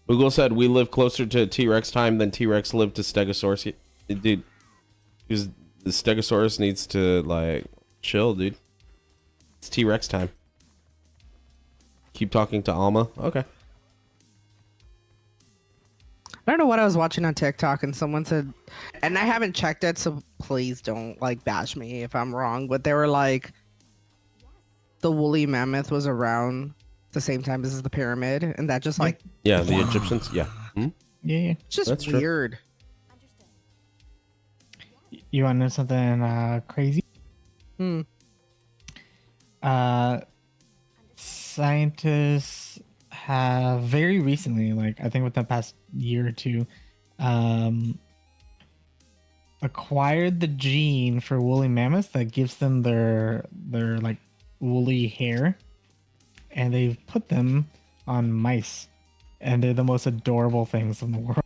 Google said we live closer to T-Rex time than T-Rex lived to Stegosaurus. Dude, because the Stegosaurus needs to like chill, dude. It's T-Rex time. Keep talking to Alma. Okay. I don't know what I was watching on TikTok and someone said, and I haven't checked it, so please don't like bash me if I'm wrong, but they were like, the woolly mammoth was around the same time as the pyramid, and that just like, Yeah, the Egyptians. Yeah. Hmm? Yeah. it's just That's true. weird. You want to know something crazy? Hmm. Scientists have very recently, like I think within the past year or two, acquired the gene for woolly mammoths that gives them their like woolly hair, and they've put them on mice, and they're the most adorable things in the world.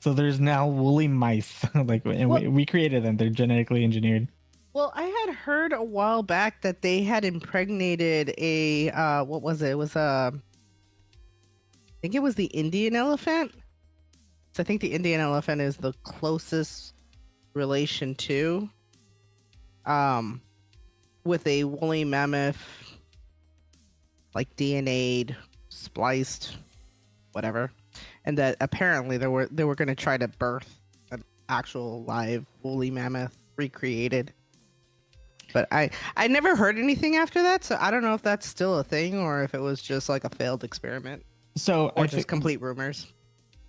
So there's now woolly mice, like, and we created them. They're genetically engineered. Well, I had heard a while back that they had impregnated a what was it? It was I think it was the Indian elephant. So I think the Indian elephant is the closest relation to with a woolly mammoth, like DNA'd, spliced, whatever. And that apparently they were going to try to birth an actual live woolly mammoth recreated. But I never heard anything after that, so I don't know if that's still a thing or if it was just like a failed experiment So or I just think complete rumors.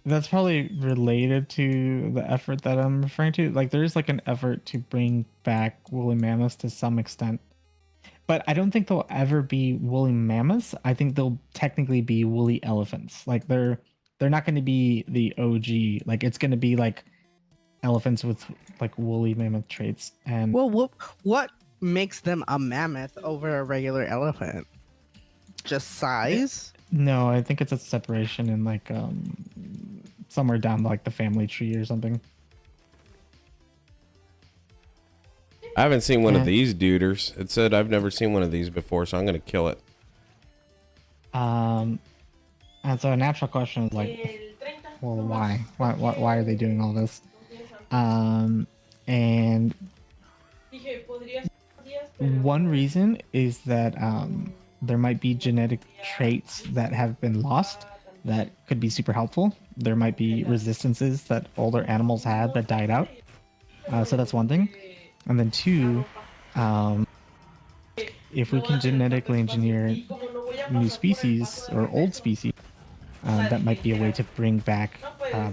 that's probably related to the effort that I'm referring to. Like there's like an effort to bring back woolly mammoths to some extent. But I don't think they'll ever be woolly mammoths. I think they'll technically be woolly elephants. Like they're not going to be the OG. Like it's going to be like elephants with like woolly mammoth traits. And Well, what makes them a mammoth over a regular elephant? Just size? no, I think it's a separation in like somewhere down like the family tree or something. I haven't seen one Yeah. of these duders. It said I've never seen one of these before, so I'm gonna kill it. And so a natural question is like, well, why? Why are they doing all this? And one reason is that there might be genetic traits that have been lost that could be super helpful. There might be resistances that older animals had that died out. So that's one thing. And then two, if we can genetically engineer new species or old species, that might be a way to bring back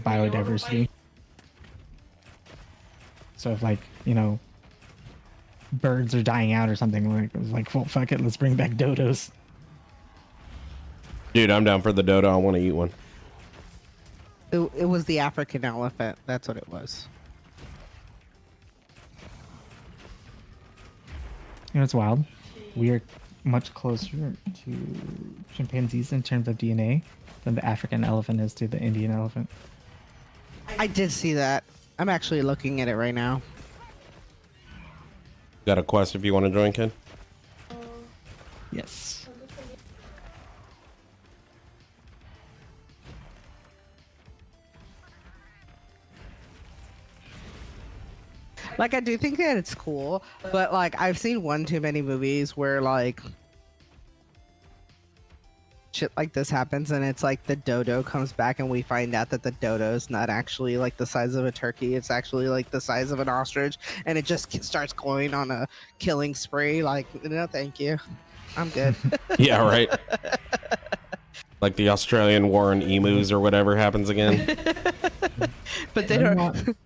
biodiversity. So if like, you know, birds are dying out or something, like it was like, well, fuck it, let's bring back dodos. Dude, I'm down for the dodo. I want to eat one. It was the African elephant. That's what it was. You know, it's wild. We are much closer to chimpanzees in terms of DNA than the African elephant is to the Indian elephant. I did see that. I'm actually looking at it right now. Got a quest if you want to join, Ken? Yes. Like, I do think that it's cool, but like I've seen one too many movies where like shit like this happens, and it's like the dodo comes back, and we find out that the dodo's not actually like the size of a turkey; it's actually like the size of an ostrich, and it just starts going on a killing spree. Like, no, thank you, I'm good. Yeah, right. Like the Australian war on emus or whatever happens again. But they You don't. want-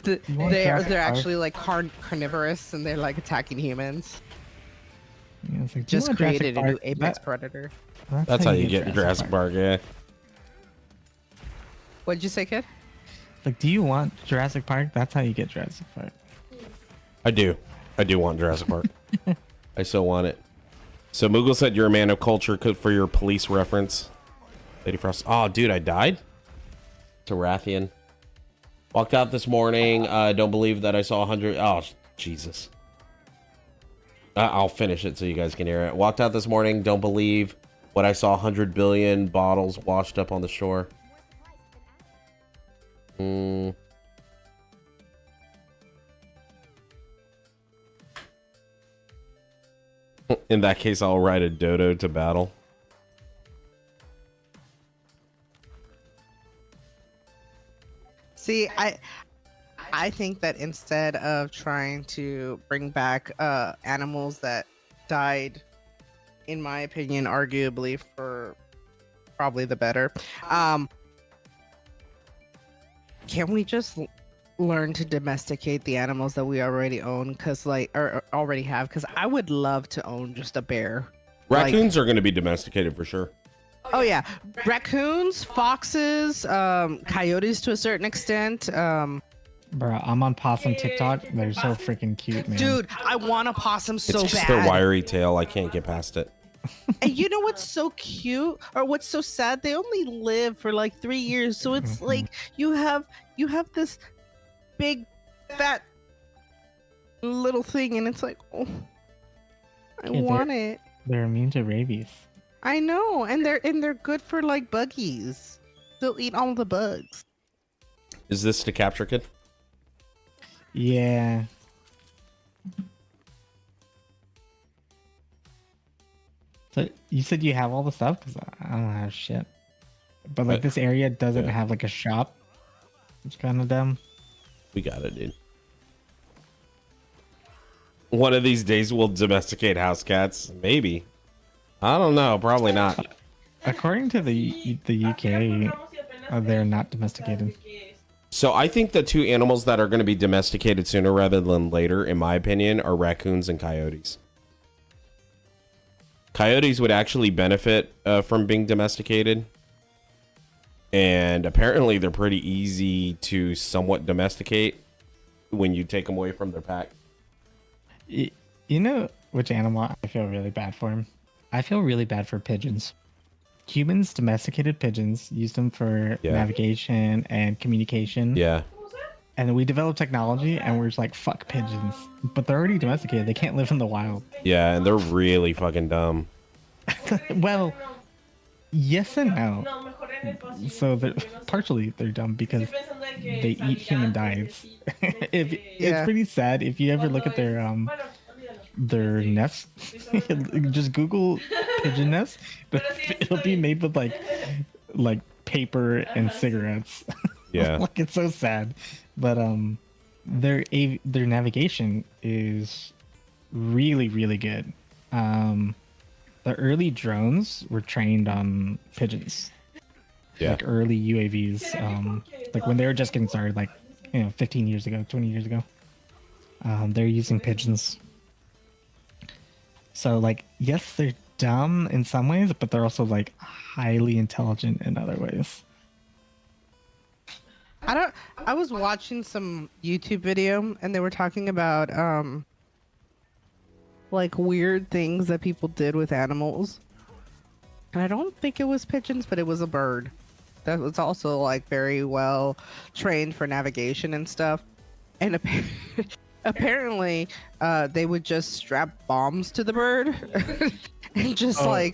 They're Jurassic Park? actually like carnivorous, and they're like attacking humans. Yeah, it's like, do you Just want Jurassic created a new Park? apex predator. That's how you get Jurassic Park, yeah. What'd you say, kid? Like, do you want Jurassic Park? That's how you get Jurassic Park. I do. I do want Jurassic Park. I so want it. So Moogle said you're a man of culture for your police reference. Lady Frost. Oh, dude, I died? To Rathian. Walked out this morning. Don't believe that I saw 100. Oh, Jesus. I'll finish it so you guys can hear it. Walked out this morning. Don't believe what I saw. 100 billion bottles washed up on the shore. In that case, I'll ride a dodo to battle. See, I think that instead of trying to bring back animals that died, in my opinion, arguably for probably the better, can we just learn to domesticate the animals that we already own? Because or already have. Because I would love to own just a bear. Raccoons are going to be domesticated for sure. Oh yeah, raccoons, foxes, coyotes to a certain extent. Bro, I'm on possum TikTok. They're so freaking cute, man. Dude, I want a possum so It's just bad. their wiry tail. I can't get past it. And you know what's so cute or what's so sad? They only live for like 3 years, so it's like you have this big fat little thing, and it's like, oh, I Yeah, want it. They're immune to rabies. I know, and they're good for like buggies. They'll eat all the bugs. Is this to capture, kid? Yeah. So you said you have all the stuff? Because I don't have shit. But like this area doesn't yeah. have like a shop. It's kind of dumb. We got it, dude. One of these days we'll domesticate house cats. Maybe. I don't know. Probably not. According to the UK, they're not domesticated. So I think the two animals that are going to be domesticated sooner rather than later, in my opinion, are raccoons and coyotes. Coyotes would actually benefit from being domesticated. And apparently they're pretty easy to somewhat domesticate when you take them away from their pack. You know which animal I feel really bad for? I feel really bad for pigeons. Humans domesticated pigeons, used them for navigation and communication. Yeah. And we developed technology and we're just like, fuck pigeons. But they're already domesticated. They can't live in the wild. Yeah, and they're really fucking dumb. Well, yes and no. So partially they're dumb because they eat human diets. It's pretty sad if you ever look at their nests. Just Google pigeon nest. It'll be made with like paper and cigarettes. Yeah. Like it's so sad. But their navigation is really, really good. The early drones were trained on pigeons. Yeah. Like early UAVs. Like when they were just getting started, like 15 years ago, 20 years ago. They're using pigeons. So like, yes, they're dumb in some ways, but they're also like highly intelligent in other ways. I was watching some YouTube video and they were talking about like weird things that people did with animals. And I don't think it was pigeons, but it was a bird that was also like very well trained for navigation and stuff. And apparently, they would just strap bombs to the bird and just fly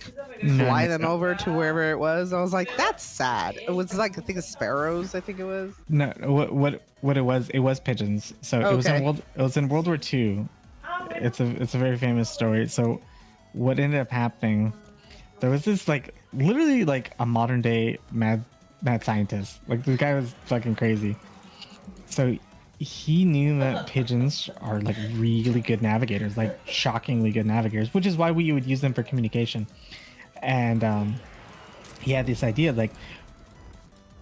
them over to wherever it was. I was like, that's sad. It was like, I think it's sparrows. I think it was. No, what it was pigeons. So it was in World War II. It's a very famous story. So what ended up happening, there was this like literally like a modern day mad scientist. Like the guy was fucking crazy. So he knew that pigeons are like really good navigators, like shockingly good navigators, which is why we would use them for communication. And he had this idea like,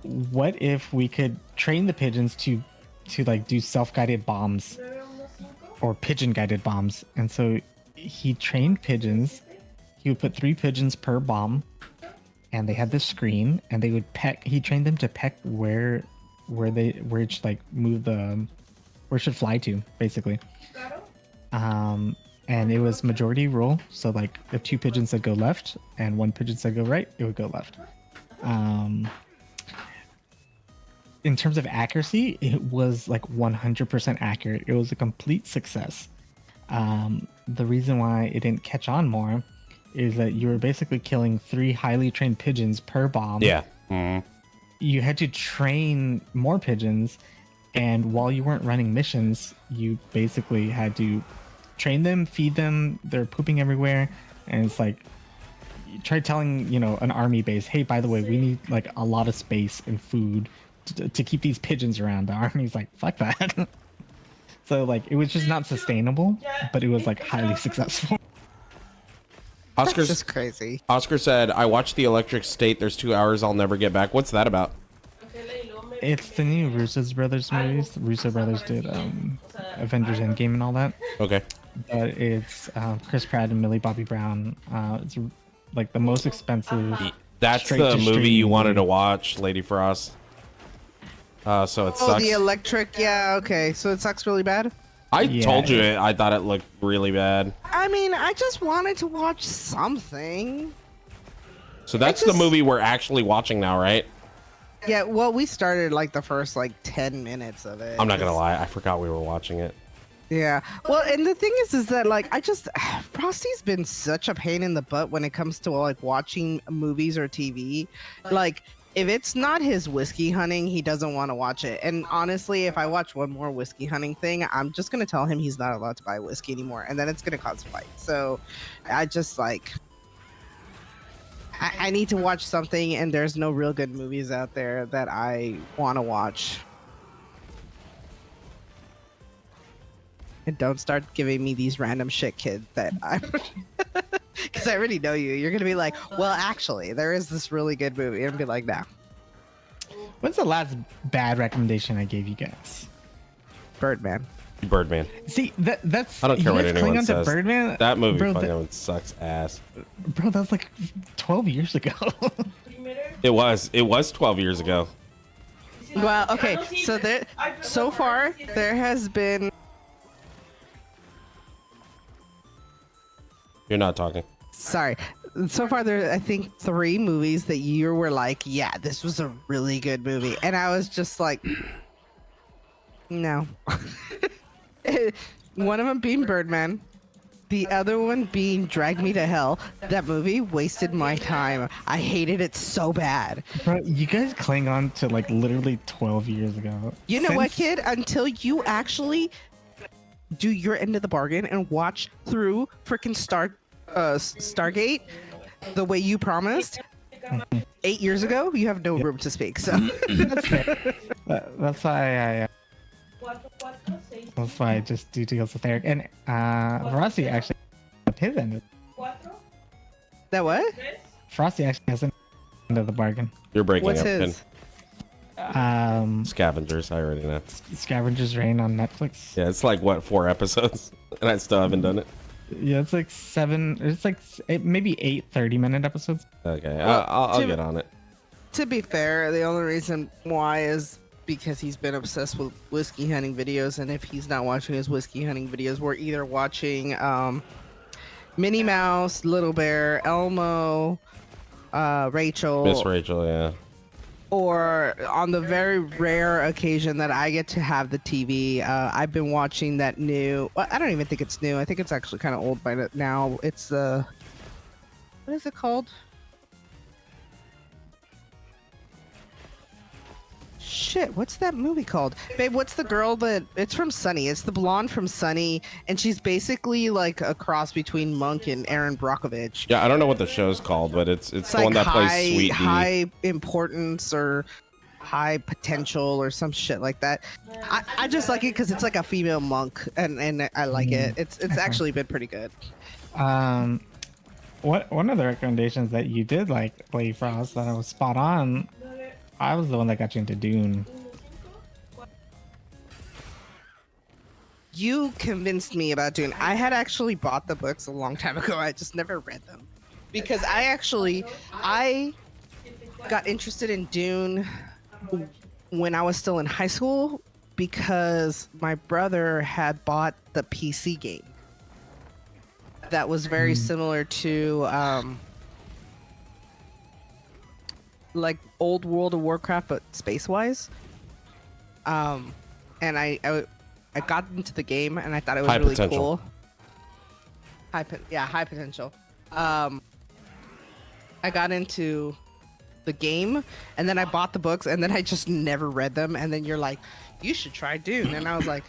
what if we could train the pigeons to like do self-guided bombs or pigeon guided bombs? And so he trained pigeons. He would put 3 pigeons per bomb, and they had this screen, and they would peck. He trained them to peck where it should like move where it should fly to, basically. And it was majority rule. So like if 2 pigeons said go left and 1 pigeon said go right, it would go left. In terms of accuracy, it was like 100% accurate. It was a complete success. The reason why it didn't catch on more is that you were basically killing 3 highly trained pigeons per bomb. Yeah. Mm-hmm. You had to train more pigeons, and while you weren't running missions, you basically had to train them, feed them. They're pooping everywhere, and it's like, you try telling an army base, hey, by the way, we need like a lot of space and food to keep these pigeons around. The army's like, fuck that. So like it was just not sustainable, but it was like highly successful. Oscar's just crazy. Oscar said, I watched The Electric State. There's 2 hours I'll never get back. What's that about? It's the new Russo brothers movies. The Russo brothers did Avengers Endgame and all that. Okay. But it's Chris Pratt and Millie Bobby Brown. It's like the most expensive. That's the movie you wanted to watch, Lady Frost. So it sucks. Oh, The Electric. Yeah, okay. So it sucks really bad? I told you it. I thought it looked really bad. I mean, I just wanted to watch something. So that's the movie we're actually watching now, right? Yeah, well, we started like the first like 10 minutes of it. I'm not gonna lie, I forgot we were watching it. Yeah. Well, and the thing is that like Frosty's been such a pain in the butt when it comes to like watching movies or TV. Like, if it's not his whiskey hunting, he doesn't want to watch it. And honestly, if I watch one more whiskey hunting thing, I'm just going to tell him he's not allowed to buy whiskey anymore. And then it's going to cause a fight. So I just like, I need to watch something, and there's no real good movies out there that I want to watch. And don't start giving me these random shit, kid, that I... Because I already know you. You're going to be like, well, actually, there is this really good movie. And be like, nah. When's the last bad recommendation I gave you guys? Birdman. Birdman. See, that's... I don't care what cling anyone on to says. Birdman? That movie Bro, fucking sucks ass. Bro, that was like 12 years ago. It was 12 years ago. Well, okay. So far, there has been... You're not talking. Sorry. So far, there I think 3 movies that you were like, yeah, this was a really good movie. And I was just like, no. One of them being Birdman. The other one being Drag Me to Hell. That movie wasted my time. I hated it so bad. Bro, you guys cling on to like literally 12 years ago. You know what, kid? Until you actually do your end of the bargain and watch through freaking Stargate the way you promised 8 years ago, you have no room to speak. So that's why I just do deals with Eric. And Frosty actually his end. that what? Frosty actually has an end of the bargain. You're breaking What's up. his? Scavengers, I already know. Scavengers Reign on Netflix. Yeah, it's like what, 4 episodes, and I still haven't done it. Yeah, it's like 7. It's like maybe 8 30-minute episodes. Okay, Well, I'll get on it. To be fair, the only reason why is because he's been obsessed with whiskey hunting videos, and if he's not watching his whiskey hunting videos, we're either watching Minnie Mouse, Little Bear, Elmo, Rachel, Miss Rachel, yeah. or on the very rare occasion that I get to have the TV, I've been watching that new. Well, I don't even think it's new. I think it's actually kind of old by now. It's the what is it called? Shit, what's that movie called? Babe, what's the girl that it's from Sunny? It's the blonde from Sunny, and she's basically like a cross between Monk and Aaron Brockovich. Yeah, I don't know what the show's called, but it's It's the like one that plays Sweet D. high importance or high potential or some shit like that. I just like it because it's like a female monk, and I like it. It's actually been pretty good. What one of the recommendations that you did like Lady Frost that I was spot on. I was the one that got you into Dune. You convinced me about Dune. I had actually bought the books a long time ago. I just never read them because I got interested in Dune when I was still in high school because my brother had bought the PC game that was very similar to like old World of Warcraft but space wise. And I got into the game and I thought it was High really potential. cool. High potential. I got into the game and then I bought the books and then I just never read them, and then you're like, you should try Dune, and I was like,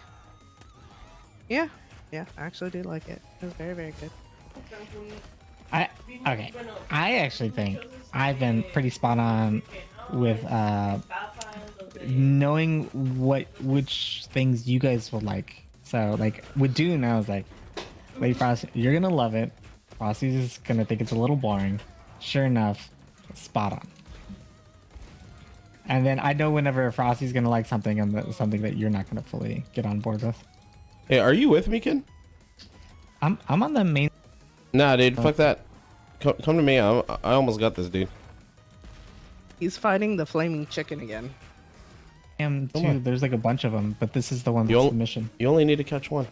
yeah, I actually do like it. It was very, very good. I actually think I've been pretty spot on with knowing which things you guys will like. So like with Dune, I was like, Lady Frost, you're gonna love it. Frosty's is gonna think it's a little boring. Sure enough, spot on. And then I know whenever Frosty's gonna like something and something that you're not gonna fully get on board with. Hey, are you with me, Ken? I'm on the main. Nah, dude, fuck that. Come to me. I almost got this, dude. He's fighting the flaming chicken again. Am Come too. on. There's like a bunch of them, but this is the one You that's al- the mission. You only need to catch one.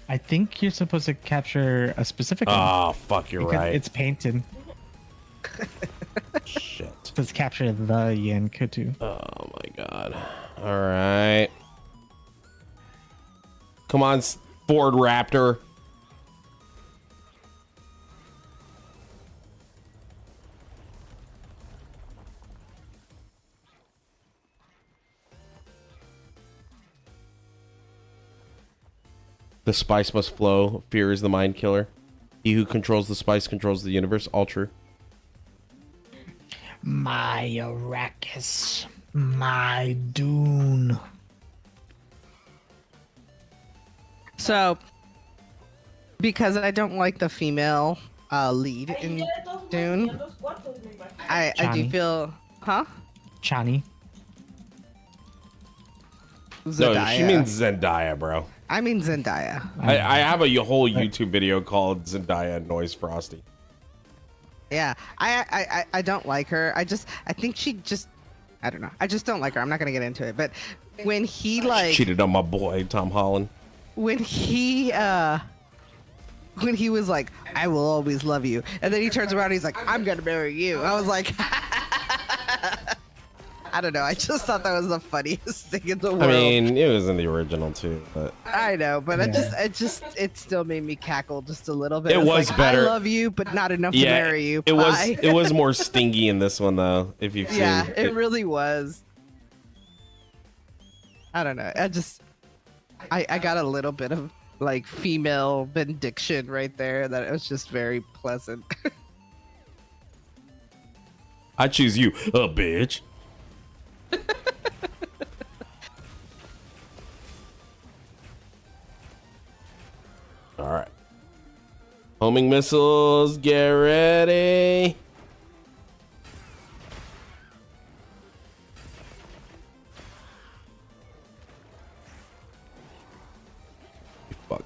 I think you're supposed to capture a specific one. Oh, fuck, you're because right. It's painted. Shit. Let's capture the Yankutu. Oh my god. All right. Come on, Ford Raptor. The spice must flow. Fear is the mind killer. He who controls the spice controls the universe. All true. My Arrakis. My Dune. So, because I don't like the female lead in Dune, I do Johnny. feel, huh? Chani. No, Zendaya. she means Zendaya, bro. I mean Zendaya. I have a whole YouTube video called Zendaya Annoys Frosty. Yeah, I don't like her. I think she just, I don't know. I just don't like her. I'm not gonna get into it. But when he She like, cheated on my boy Tom Holland. when he was like, I will always love you, and then he turns around and he's like, I'm gonna marry you. I was like, I don't know. I just thought that was the funniest thing in the world. I mean, it was in the original too, but I know, but Yeah. it still made me cackle just a little bit. It was like, better. I love you, but not enough to yeah, marry you. it was Bye. it was more stingy in this one though. If you've seen, Yeah, it really was. I don't know. I got a little bit of like female benediction right there that it was just very pleasant. I choose you, a bitch. All right. Homing missiles, get ready. Fuck.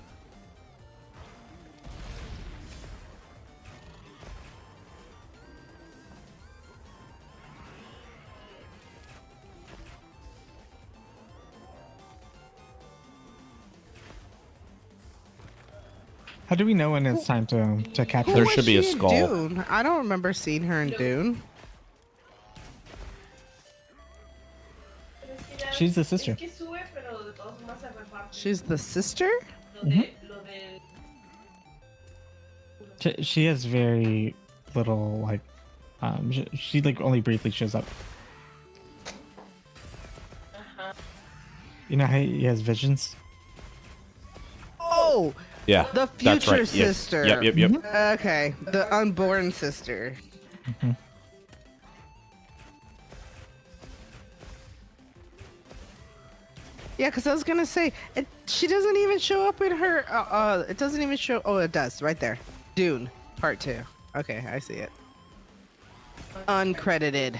How do we know when it's time to catch Who her? There was should be a she in skull. Dune? I don't remember seeing her in Dune. She's the sister. She's the sister? She has very little like, she like only briefly shows up. You know how he has visions? Oh, Yeah, the that's future right. Yep. sister. Yep. Okay, the unborn sister. Yeah, because I was gonna say she doesn't even show up in her. It doesn't even show. Oh, it does right there. Dune Part 2. Okay, I see it. Uncredited.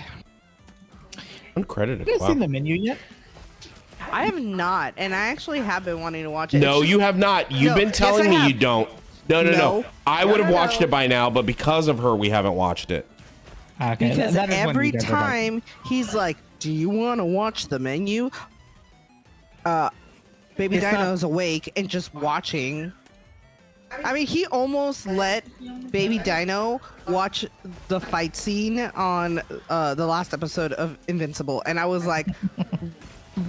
Uncredited. Have you Wow. seen the menu yet? I have not, and I actually have been wanting to watch it. No, It's just- you have not. You've No, been yes, telling I me have. you don't. No. No. I would have No. watched it by now, but because of her, we haven't watched it. Okay, Because that is when every you guys are like- time he's like, "Do you want to watch the menu?" Baby It's not- Dino's awake and just watching. I mean, he almost let Baby Dino watch the fight scene on the last episode of Invincible, and I was like,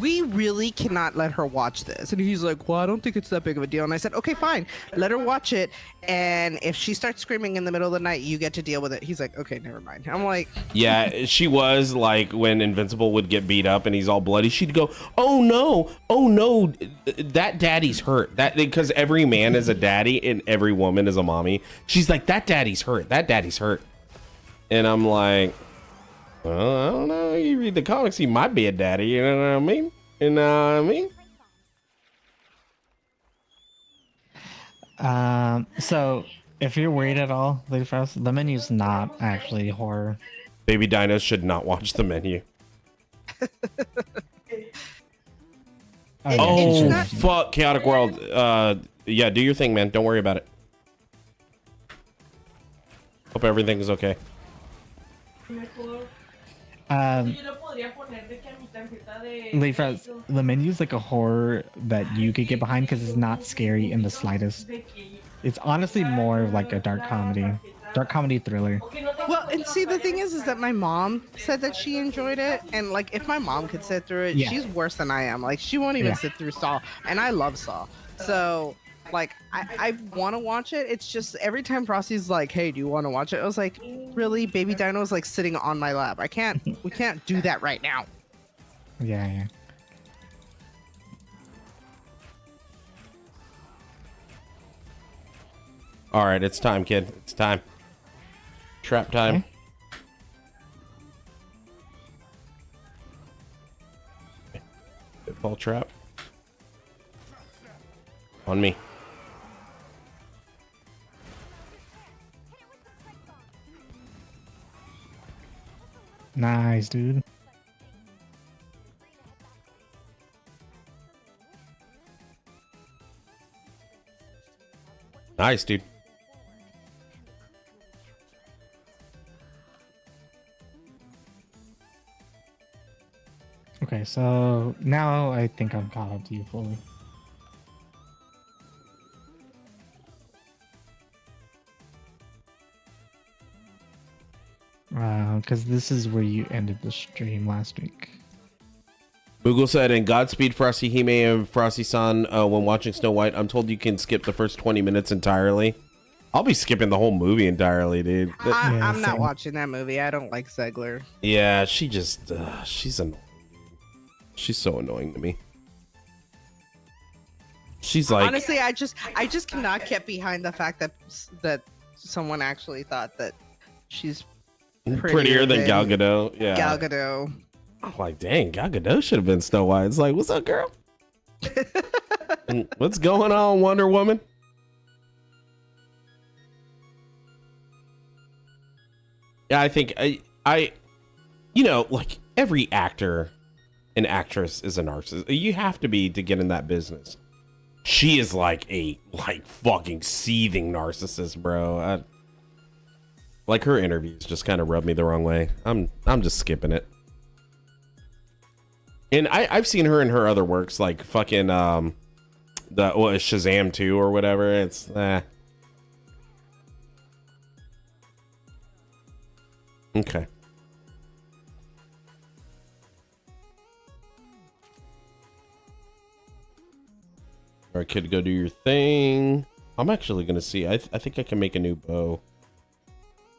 we really cannot let her watch this. And he's like, well, I don't think it's that big of a deal. And I said, okay, fine, let her watch it, and if she starts screaming in the middle of the night, you get to deal with it. He's like, okay, never mind. I'm like, Yeah, she was like when Invincible would get beat up and he's all bloody, she'd go, oh no, that daddy's hurt. That because every man is a daddy and every woman is a mommy. She's like, that daddy's hurt. And I'm like, well, I don't know. You read the comics, he might be a daddy. You know what I mean? So if you're worried at all, Lady Frost, the menu's not actually horror. Baby dinos should not watch the menu. Oh, not- fuck, Chaotic World. Yeah, do your thing, man. Don't worry about it. Hope everything's okay. Lady Frost, the menu's like a horror that you could get behind because it's not scary in the slightest. It's honestly more of like a dark comedy thriller. well, and see, the thing is that my mom said that she enjoyed it, and like, if my mom could sit through it, Yeah. she's worse than I am. Like, she won't even Yeah. sit through Saw, and I love Saw. So, like, I want to watch it. It's just every time Frosty's like, "Hey, do you want to watch it?" I was like, "Really?" Baby Dino's like sitting on my lap. We can't do that right now. Yeah. All right, it's time, kid. It's time. Trap time. Pitfall trap. On me. Nice, dude. Nice, dude. Okay, so now I think I'm caught up to you fully. Because this is where you ended the stream last week. Google said, "In Godspeed, Frosty Hime and Frosty-san, when watching Snow White, I'm told you can skip the first 20 minutes entirely." I'll be skipping the whole movie entirely, dude. Yeah, I'm not same. watching that movie. I don't like Zegler. Yeah, she just, she's annoying. She's so annoying to me. She's like, Honestly, I just cannot get behind the fact that someone actually thought that she's prettier than Gal Gadot. Yeah. Gal Gadot. I'm like, dang, Gal Gadot should have been Snow White. It's like, what's up, girl? What's going on, Wonder Woman? Yeah, I think I, you know, like every actor and actress is a narcissist. You have to be to get in that business. She is like a fucking seething narcissist, bro. Like her interviews just kind of rubbed me the wrong way. I'm just skipping it. And I've seen her in her other works, like fucking Shazam 2 or whatever. It's Okay. All right, kid, go do your thing. I'm actually gonna see. I think I can make a new bow.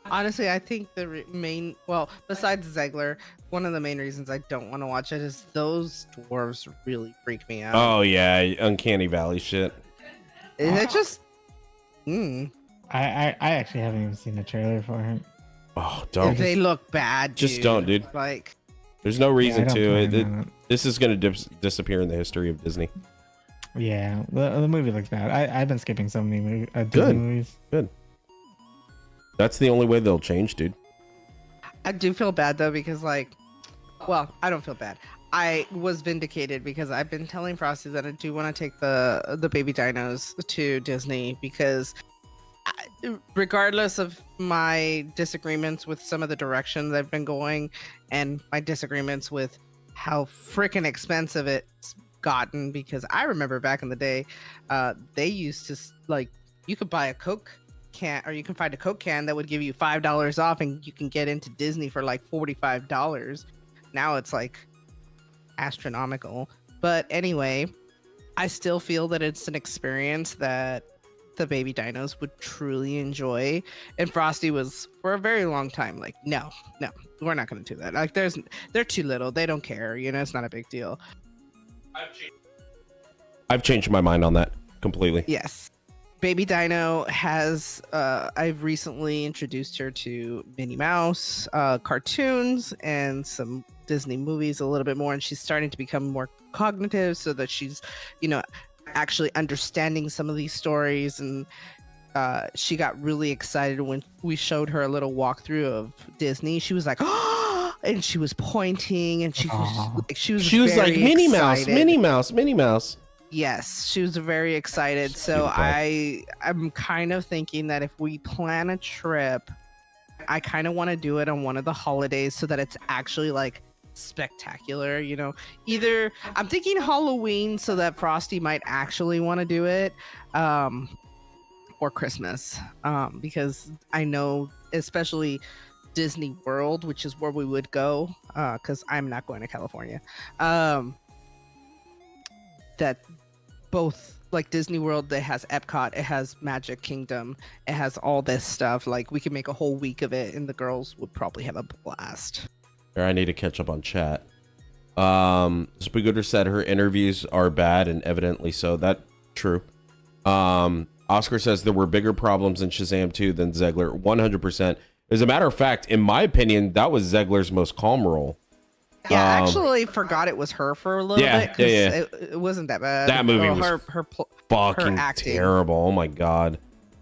Honestly, I think the main, well, besides Zegler, one of the main reasons I don't want to watch it is those dwarves really freak me out. Oh yeah, Uncanny Valley shit. It just, I actually haven't even seen the trailer for him. Oh, don't. they look bad. Just dude. don't, dude. Like, There's no reason I don't to. plan on it. This is gonna disappear in the history of Disney. Yeah, the movie looks bad. I've been skipping so many Disney Good. movies. That's the only way they'll change, dude. I do feel bad though because like, well, I don't feel bad. I was vindicated because I've been telling Frosty that I do want to take the baby dinos to Disney because regardless of my disagreements with some of the directions I've been going and my disagreements with how freaking expensive it's gotten, because I remember back in the day, they used to like, you could buy a Coke can, or you can find a Coke can that would give you $5 off and you can get into Disney for like $45. Now it's like astronomical. But anyway, I still feel that it's an experience that the baby dinos would truly enjoy. And Frosty was for a very long time like, no, we're not going to do that. Like they're too little. They don't care. You know, it's not a big deal. I've changed my mind on that completely. Yes. Baby Dino has, I've recently introduced her to Minnie Mouse cartoons and some Disney movies a little bit more, and she's starting to become more cognitive so that she's, you know, actually understanding some of these stories. And she got really excited when we showed her a little walkthrough of Disney. She was like, oh, and she was pointing, and she was like very Minnie Mouse, excited. Minnie Mouse, Minnie Mouse. Yes, she was very excited. So I'm kind of thinking that if we plan a trip, I kind of want to do it on one of the holidays so that it's actually like spectacular, you know. Either I'm thinking Halloween so that Frosty might actually want to do it, or Christmas, because I know especially Disney World, which is where we would go, because I'm not going to California, that both like Disney World, it has Epcot, it has Magic Kingdom, it has all this stuff. Like we could make a whole week of it and the girls would probably have a blast. I need to catch up on chat. Spagooter said her interviews are bad, and evidently so. That true. Oscar says there were bigger problems in Shazam 2 than Zegler. 100%. As a matter of fact, in my opinion, that was Zegler's most calm role. Yeah, I actually forgot it was her for a little bit. Yeah. It wasn't that bad. That movie was her fucking acting. terrible. Oh my god.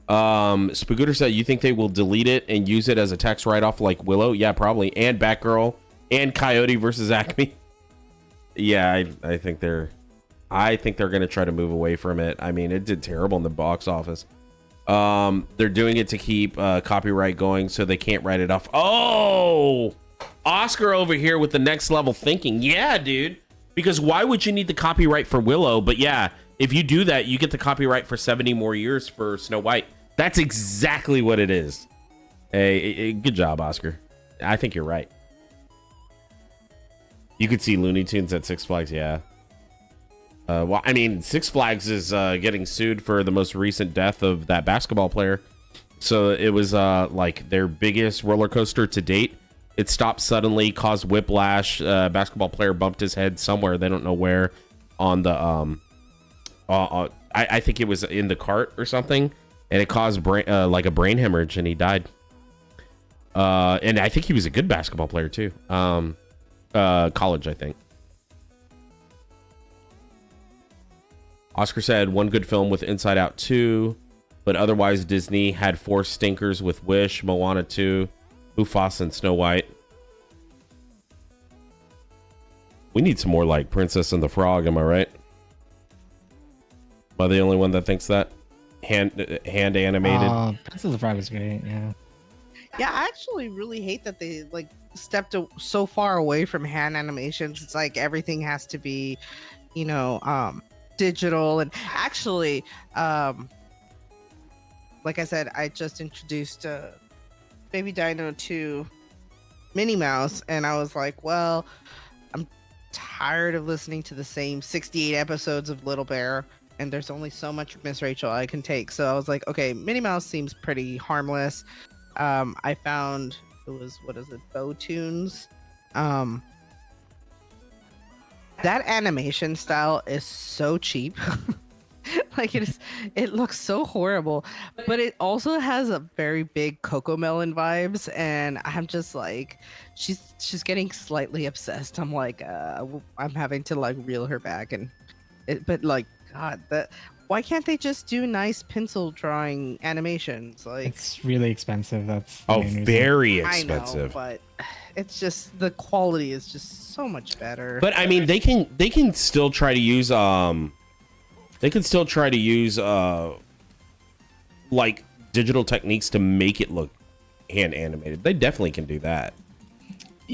Spagooter said, you think they will delete it and use it as a tax write-off like Willow? Yeah, probably. And Batgirl and Coyote versus Acme. Yeah, I think they're gonna try to move away from it. I mean, it did terrible in the box office. They're doing it to keep copyright going so they can't write it off. Oh, Oscar over here with the next level thinking. Yeah, dude. Because why would you need the copyright for Willow? But yeah, if you do that, you get the copyright for 70 more years for Snow White. That's exactly what it is. Hey, good job, Oscar. I think you're right. You could see Looney Tunes at Six Flags, yeah. Well, I mean, Six Flags is getting sued for the most recent death of that basketball player. So it was like their biggest roller coaster to date. It stopped suddenly, caused whiplash. Basketball player bumped his head somewhere. They don't know where on the I think it was in the cart or something, and it caused like a brain hemorrhage, and he died. And I think he was a good basketball player too. College, I think. Oscar said one good film with Inside Out 2, but otherwise Disney had 4 stinkers with Wish, Moana 2, Mufasa, and Snow White. We need some more like Princess and the Frog, am I right? Am I the only one that thinks that? Hand animated? Princess of the Frog is great, yeah. Yeah, I actually really hate that they like stepped so far away from hand animations. It's like everything has to be, you know, digital. And actually, like I said, I just introduced Baby Dino to Minnie Mouse, and I was like, well, I'm tired of listening to the same 68 episodes of Little Bear, and there's only so much Miss Rachel I can take. So I was like, okay, Minnie Mouse seems pretty harmless. I found it was, what is it, Bow Tunes. That animation style is so cheap. Like it looks so horrible, but it also has a very big Cocomelon vibes, and I'm just like, she's getting slightly obsessed. I'm like, I'm having to like reel her back, but like, God, why can't they just do nice pencil drawing animations? Like, It's really expensive. That's the Oh, main reason. very I know, expensive. but it's just the quality is just so much better. But I mean, they can still try to use like digital techniques to make it look hand animated. They definitely can do that.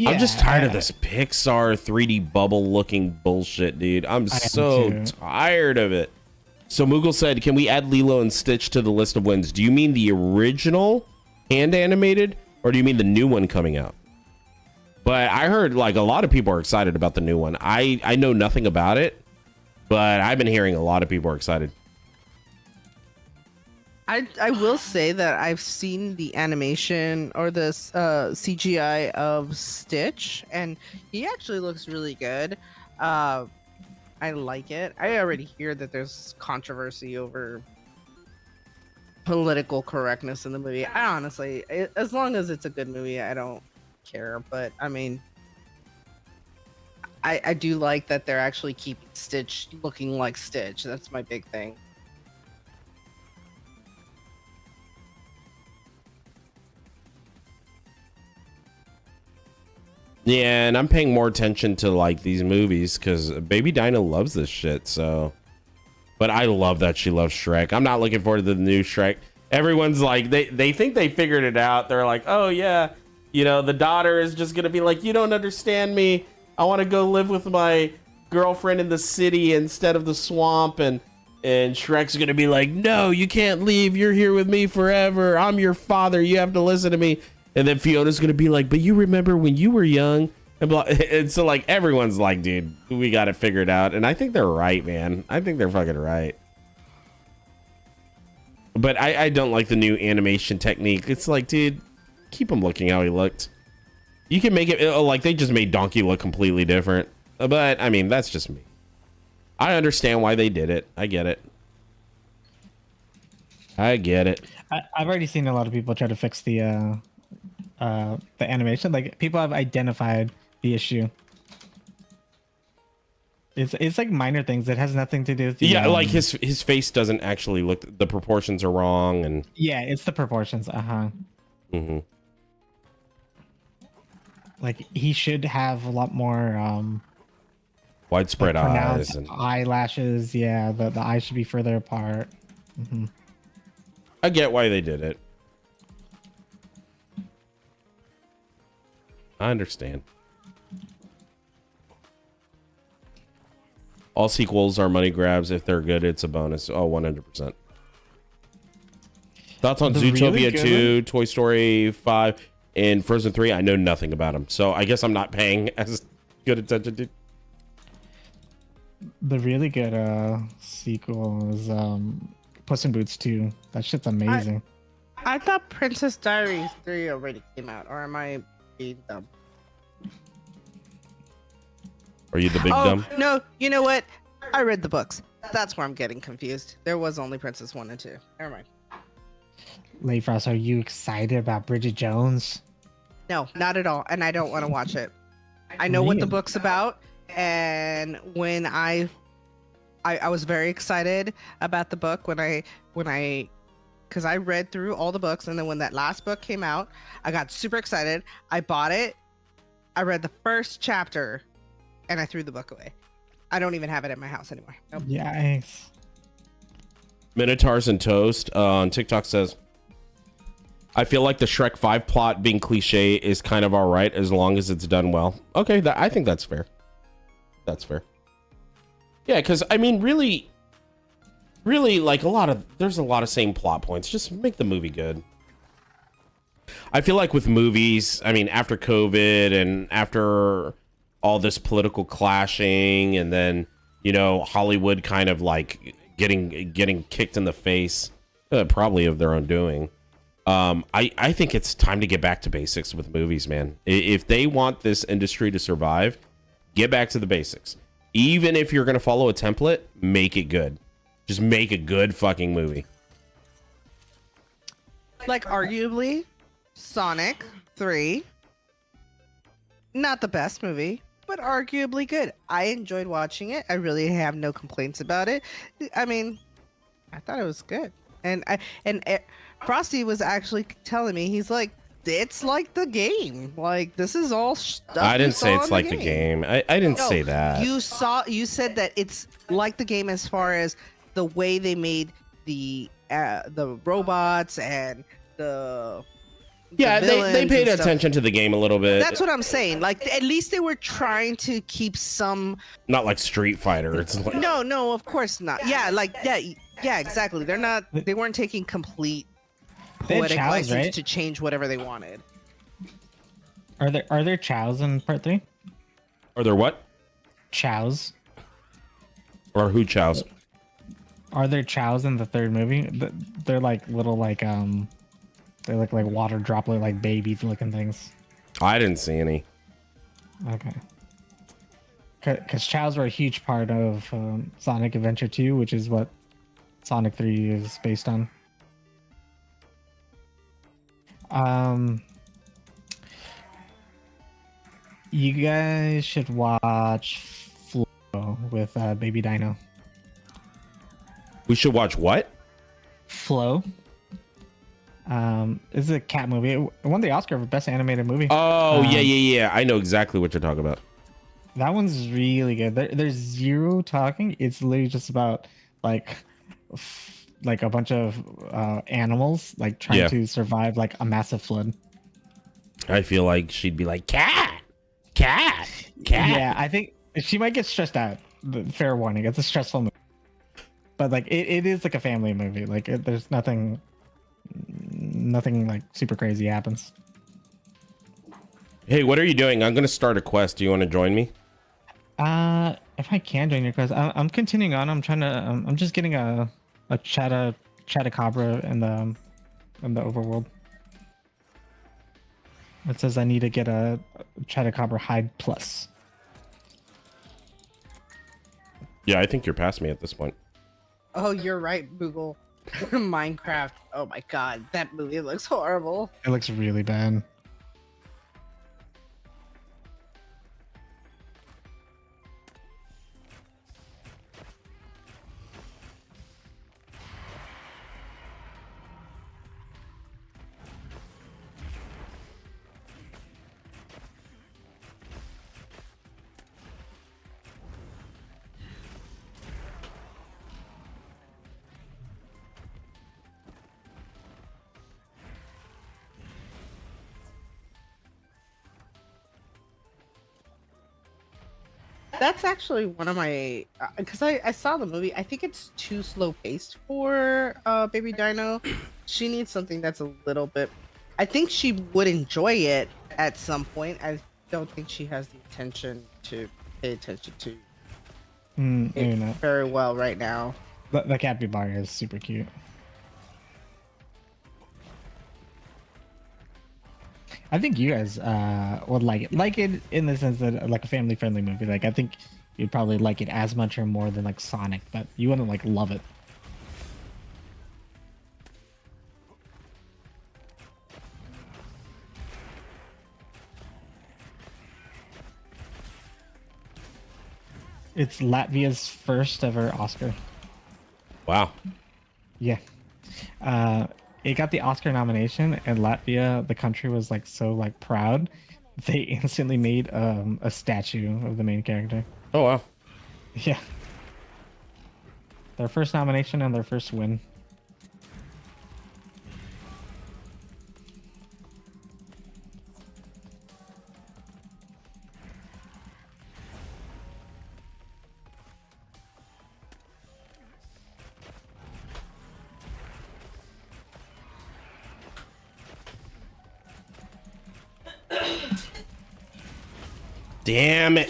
I'm just tired of this Pixar 3D bubble looking bullshit, dude. I'm so too. tired of it. So Moogle said, can we add Lilo and Stitch to the list of wins? Do you mean the original hand animated, or do you mean the new one coming out? But I heard like a lot of people are excited about the new one. I know nothing about it, but I've been hearing a lot of people are excited. I will say that I've seen the animation or the CGI of Stitch, and he actually looks really good. I like it. I already hear that there's controversy over political correctness in the movie. I honestly, as long as it's a good movie, I don't care. But I mean, I do like that they're actually keeping Stitch looking like Stitch. That's my big thing. Yeah, and I'm paying more attention to like these movies because Baby Dinah loves this shit. So, but I love that she loves Shrek. I'm not looking forward to the new Shrek. Everyone's like, they think they figured it out. They're like, oh yeah, you know, the daughter is just gonna be like, you don't understand me. I want to go live with my girlfriend in the city instead of the swamp. And Shrek's gonna be like, no, you can't leave. You're here with me forever. I'm your father. You have to listen to me. And then Fiona's gonna be like, but you remember when you were young? And, blah. And so like everyone's like, dude, we got it figured out. And I think they're right, man. I think they're fucking right. But I don't like the new animation technique. It's like, dude, keep him looking how he looked. You can make it like they just made Donkey look completely different. But I mean, that's just me. I understand why they did it. I get it. I get it. I've already seen a lot of people try to fix the animation. Like, people have identified the issue. It's like minor things. It has nothing to do with the, yeah, like his face doesn't actually look, the proportions are wrong, and yeah, it's the proportions. mm-hmm. Like, he should have a lot more widespread like, eyes pronounced and eyelashes. Yeah, the eyes should be further apart. Mm-hmm. I get why they did it. I understand. All sequels are money grabs. If they're good, it's a bonus. Oh, 100%. Thoughts on The Zootopia really good 2, Toy Story 5, and Frozen 3? I know nothing about them, so I guess I'm not paying as good attention to. The really good sequel is Puss in Boots 2. That shit's amazing. I thought Princess Diaries 3 already came out, or am I being dumb? Are you the big Oh, dumb? no, you know what? I read the books. That's where I'm getting confused. There was only Princess 1 and 2. Never mind. Layfrost, are you excited about Bridget Jones? No, not at all. And I don't want to watch it. I know what the Really? book's about. And when I was very excited about the book because I read through all the books, and then when that last book came out, I got super excited. I bought it. I read the first chapter, and I threw the book away. I don't even have it at my house anymore. Nope. Yikes. Minotaurs and Toast on TikTok says, I feel like the Shrek 5 plot being cliche is kind of all right as long as it's done well. Okay, I think that's fair. That's fair. Yeah, because I mean, really, like there's a lot of same plot points. Just make the movie good. I feel like with movies, I mean, after COVID and after all this political clashing, and then Hollywood kind of like getting kicked in the face, probably of their own doing. I think it's time to get back to basics with movies, man. If they want this industry to survive, get back to the basics. Even if you're gonna follow a template, make it good. Just make a good fucking movie. Like arguably, Sonic 3, not the best movie, but arguably good. I enjoyed watching it. I really have no complaints about it. I mean, I thought it was good. And Frosty was actually telling me, he's like, it's like the game. Like, this is all stuff. I didn't say it's like the game. I didn't say that. You said that it's like the game as far as the way they made the robots and the they paid and attention to the game a little bit. That's what I'm saying. Like, at least they were trying to keep some. Not like Street Fighter. It's like No, of course not. Yeah, exactly. They weren't taking complete poetic license right? to change whatever they wanted. Are there chows in part 3? Are there what? Chows. Or who chows? Are there chows in the third movie? They're like little they look like water droplet, like baby looking things. I didn't see any. Okay. Because chows were a huge part of Sonic Adventure 2, which is what Sonic 3 is based on. You guys should watch Flow with Baby Dino. We should watch what? Flow. This is a cat movie. It won the Oscar for Best Animated Movie. Oh, yeah. I know exactly what you're talking about. That one's really good. There's zero talking. It's literally just about like a bunch of animals like trying to survive like a massive flood. I feel like she'd be like, cat. Yeah, I think she might get stressed out. Fair warning, it's a stressful movie. But like it is like a family movie. Like there's nothing like super crazy happens. Hey, what are you doing? I'm gonna start a quest. Do you want to join me? If I can join your quest, I'm continuing on. I'm trying to. I'm just getting a Chatacabra in the overworld. It says I need to get a Chatacabra hide plus. Yeah, I think you're past me at this point. Oh, you're right, Google. Minecraft. Oh my god, that movie looks horrible. It looks really bad. That's actually one of my because I saw the movie. I think it's too slow paced for Baby Dino. She needs something that's a little bit. I think she would enjoy it at some point. I don't think she has the attention to pay attention to Maybe not. very well right now. The capybara is super cute. I think you guys would like it in the sense that like a family friendly movie. Like I think you'd probably like it as much or more than like Sonic, but you wouldn't like love it. It's Latvia's first ever Oscar. Wow. Yeah. It got the Oscar nomination, and Latvia, the country, was like so like proud. They instantly made a statue of the main character. Oh wow. Yeah. Their first nomination and their first win. Damn it.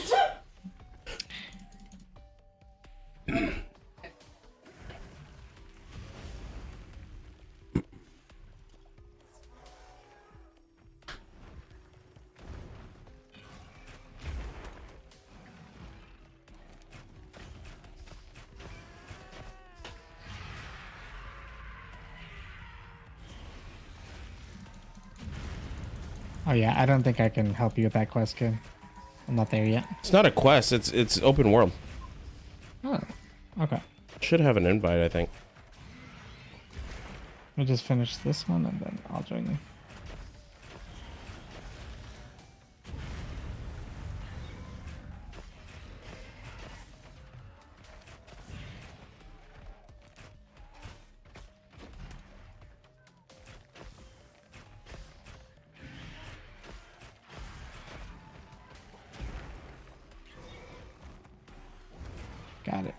Oh yeah, I don't think I can help you with that quest, kid. I'm not there yet. It's not a quest. It's open world. Oh, okay. Should have an invite, I think. Let me just finish this one and then I'll join you. Got it.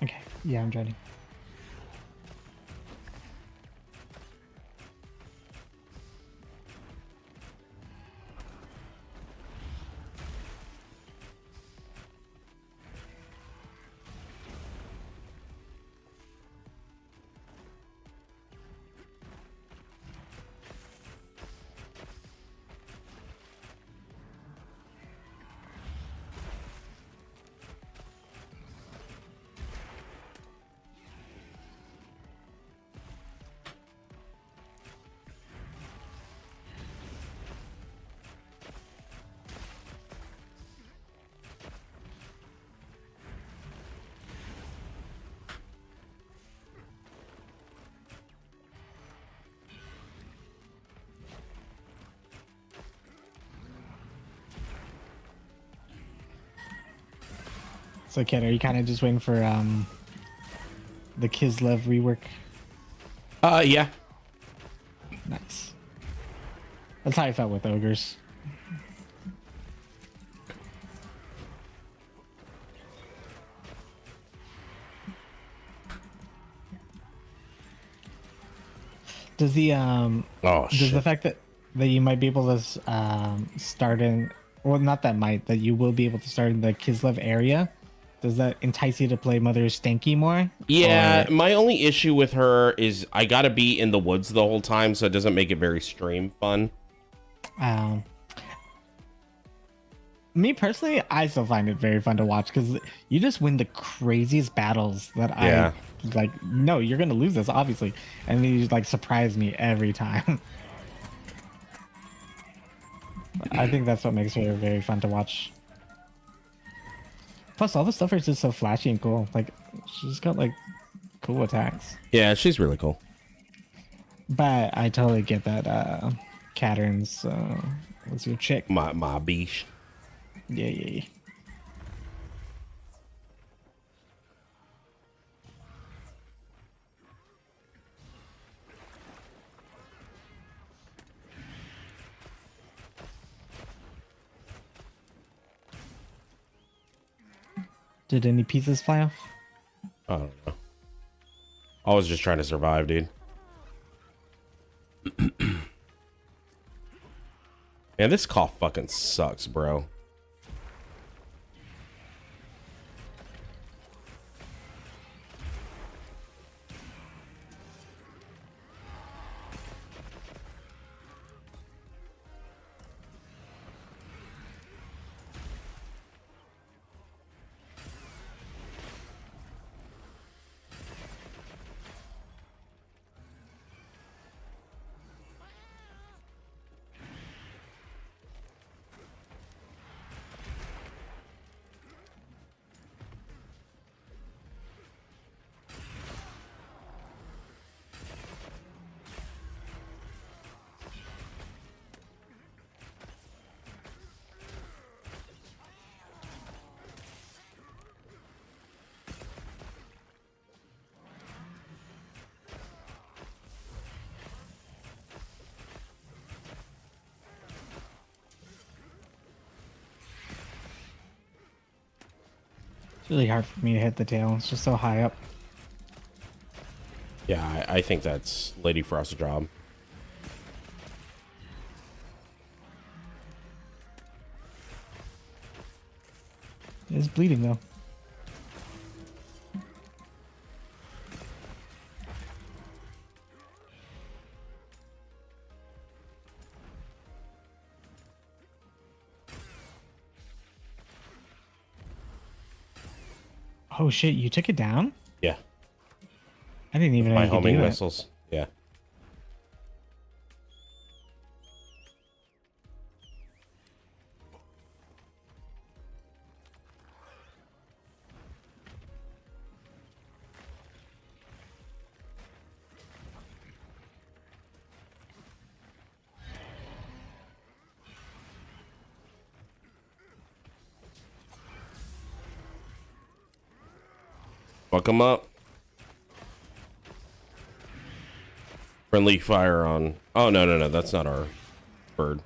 Okay. Yeah, I'm joining. So, kid, are you kind of just waiting for the Kislev rework? Yeah. Nice. That's how I felt with ogres. Does the Oh does shit. the fact that you might be able to start in, well, not that might, that you will be able to start in the Kislev area, does that entice you to play Mother Stanky more? Yeah, Or- my only issue with her is I gotta be in the woods the whole time, so it doesn't make it very stream fun. Um, me personally, I still find it very fun to watch because you just win the craziest battles that Yeah. I like. No, you're gonna lose this, obviously, and then you just, like, surprise me every time. I think that's what makes her very fun to watch. Plus, all the stuff is just so flashy and cool. Like, she's got like cool attacks. Yeah, she's really cool. But I totally get that. Caterns, what's your chick? My beach. Yeah, yeah, yeah. Did any pieces fly off? I don't know. I was just trying to survive, dude. Man, this cough fucking sucks, bro. It's really hard for me to hit the tail. It's just so high up. Yeah, I think that's Lady Frost's job. It's bleeding though. Oh shit, you took it down? Yeah, I didn't even know my you could homing do it. missiles. Yeah. Fuck them up. Friendly fire on. Oh, no. That's not our bird.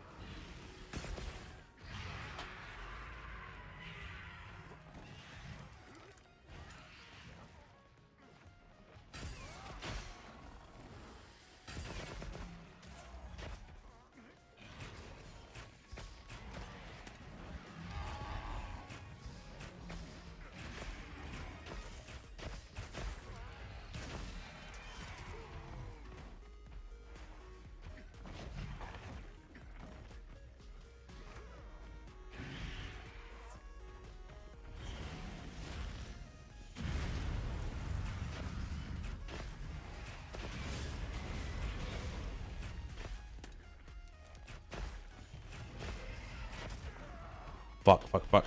Fuck.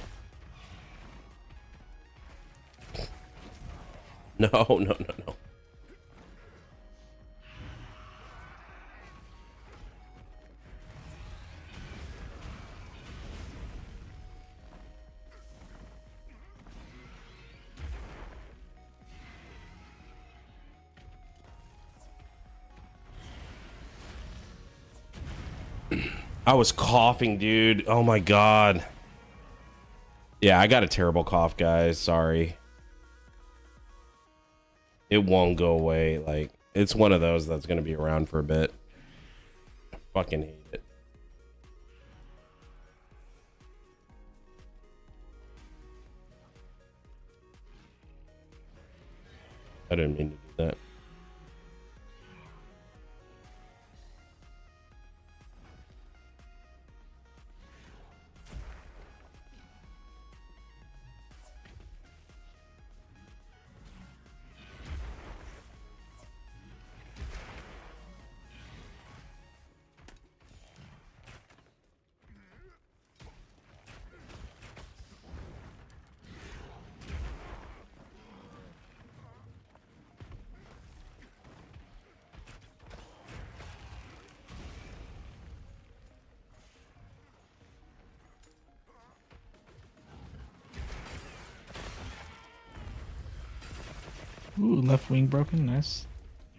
No. I was coughing, dude. Oh my god. Yeah, I got a terrible cough, guys. Sorry. It won't go away. Like, it's one of those that's going to be around for a bit. I fucking hate it. I didn't mean to do that. Ooh, left wing broken. Nice.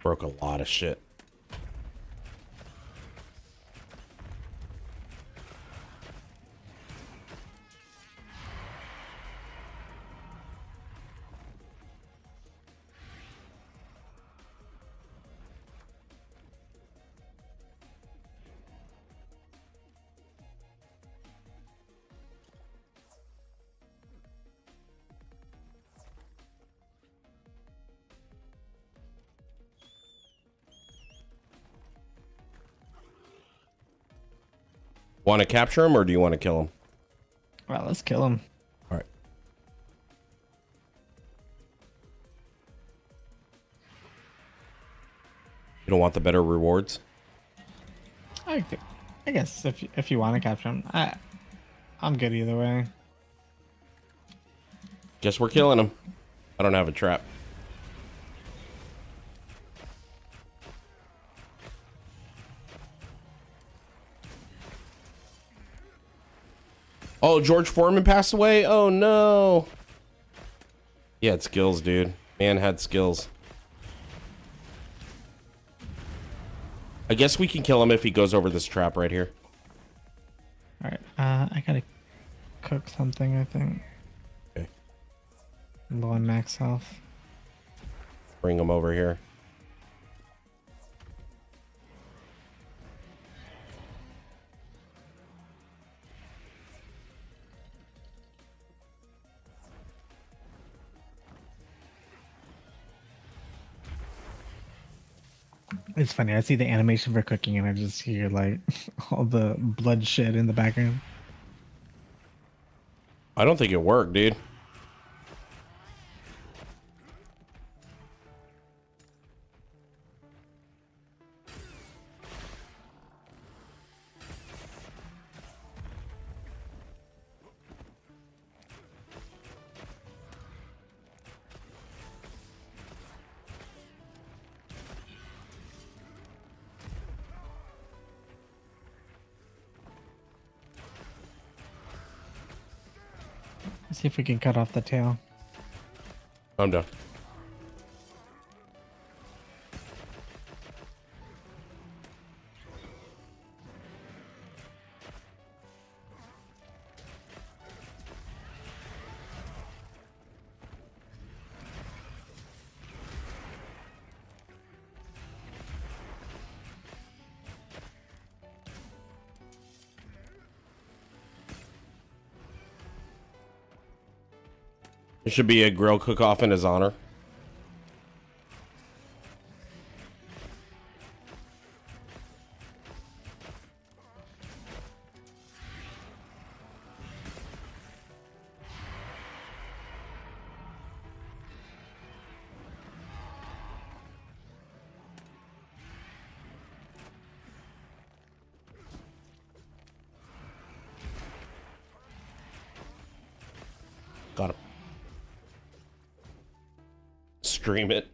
Broke a lot of shit. Want to capture him or do you want to kill him? Well, let's kill him. All right. You don't want the better rewards? I guess if you want to capture him, I'm good either way. Guess we're killing him. I don't have a trap. Oh, George Foreman passed away? Oh, no. He had skills, dude. Man had skills. I guess we can kill him if he goes over this trap right here. All right. I gotta cook something. I think. Okay. Low on max health. Bring them over here. It's funny. I see the animation for cooking, and I just hear like all the bloodshed in the background. I don't think it worked, dude. Let's see if we can cut off the tail. I'm done. There should be a grill cook-off in his honor. Got him. Stream it.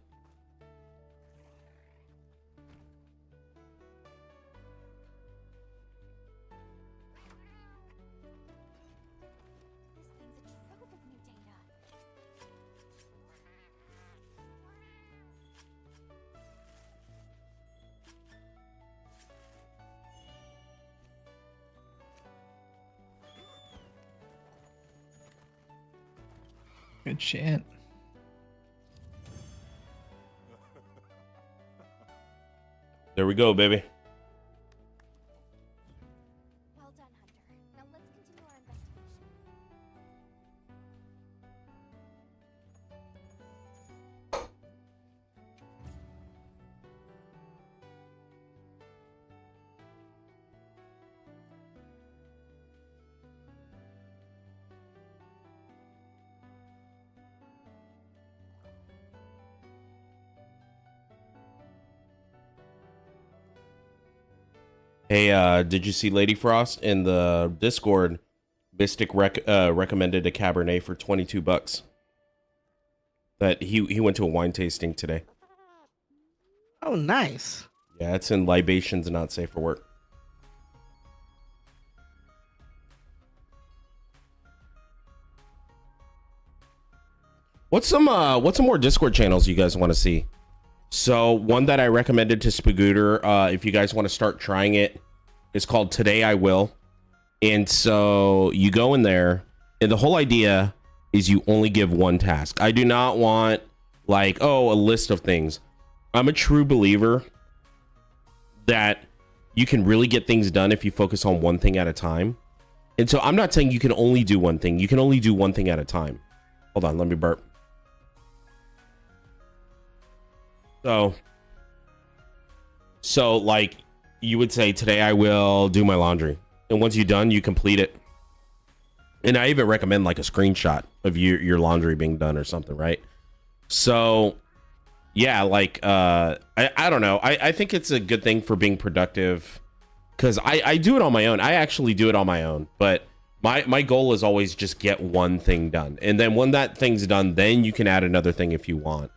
Good shit. There we go, baby. Well done, Hunter. Now let's continue our investigation. Hey, did you see Lady Frost in the Discord? Mystic recommended a Cabernet for $22. That he went to a wine tasting today. Oh, nice. Yeah, it's in Libations Not Safe for Work. What's some more Discord channels you guys want to see? So one that I recommended to Spagooter, if you guys want to start trying it, is called Today I Will. And so you go in there, and the whole idea is you only give one task. I do not want like, oh, a list of things. I'm a true believer that you can really get things done if you focus on one thing at a time. And so I'm not saying you can only do one thing. You can only do one thing at a time. Hold on, let me burp. So like you would say, today I will do my laundry. And once you're done, you complete it. And I even recommend like a screenshot of your laundry being done or something, right? So yeah, like I don't know. I think it's a good thing for being productive, because I do it on my own. I actually do it on my own, but my goal is always just get one thing done. And then when that thing's done, then you can add another thing if you want.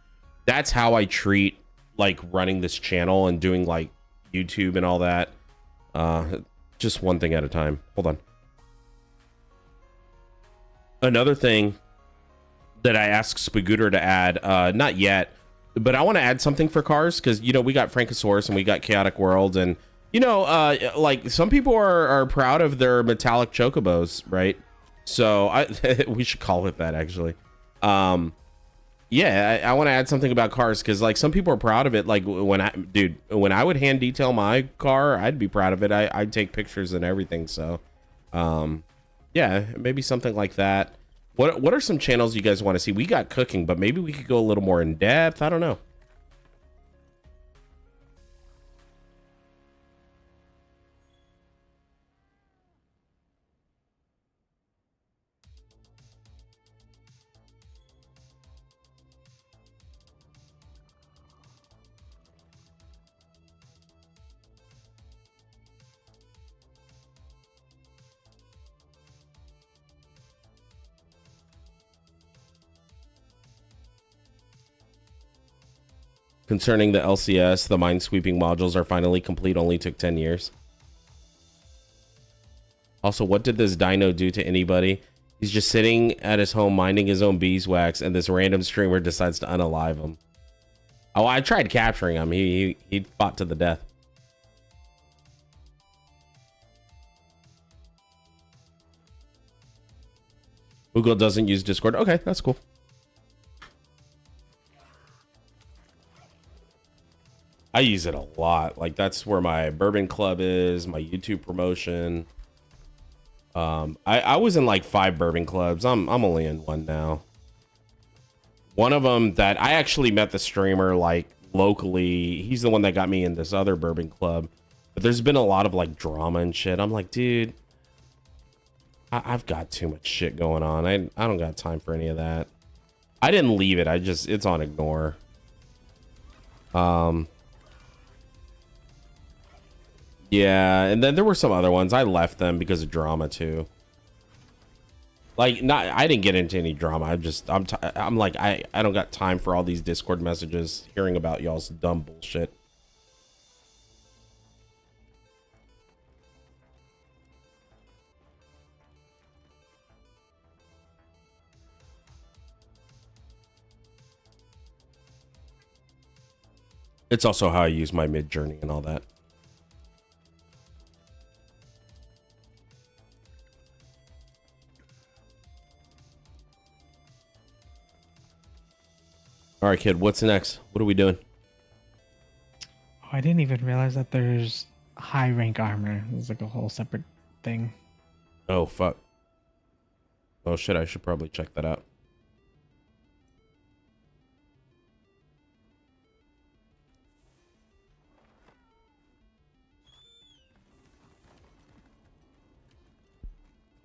That's how I treat like running this channel and doing like YouTube and all that. Just one thing at a time. Hold on. Another thing that I asked Spagooter to add, not yet, but I want to add something for cars, because you know we got Frankosaurus and we got Chaotic World, and you know like some people are proud of their metallic chocobos, right? So we should call it that actually. Yeah, I want to add something about cars because like some people are proud of it. Like when I would hand detail my car, I'd be proud of it. I'd take pictures and everything. So, yeah, maybe something like that. What are some channels you guys want to see? We got cooking, but maybe we could go a little more in depth. I don't know. Concerning the LCS, the minesweeping modules are finally complete. Only took 10 years. Also, what did this dino do to anybody? He's just sitting at his home minding his own beeswax, and this random streamer decides to unalive him. Oh, I tried capturing him. He fought to the death. Google doesn't use Discord. Okay, that's cool. I use it a lot. Like that's where my bourbon club is, my YouTube promotion. I was in like 5 bourbon clubs. I'm only in one now. One of them that I actually met the streamer like locally. He's the one that got me in this other bourbon club. But there's been a lot of like drama and shit. I'm like, dude, I've got too much shit going on. I don't got time for any of that. I didn't leave it. It's on ignore. Yeah, and then there were some other ones. I left them because of drama too. Like, I didn't get into any drama. I'm like, I don't got time for all these Discord messages hearing about y'all's dumb bullshit. It's also how I use my mid journey and all that. All right, kid, what's next? What are we doing? Oh, I didn't even realize that there's high rank armor. It's like a whole separate thing. Oh, fuck. Oh, shit, I should probably check that out.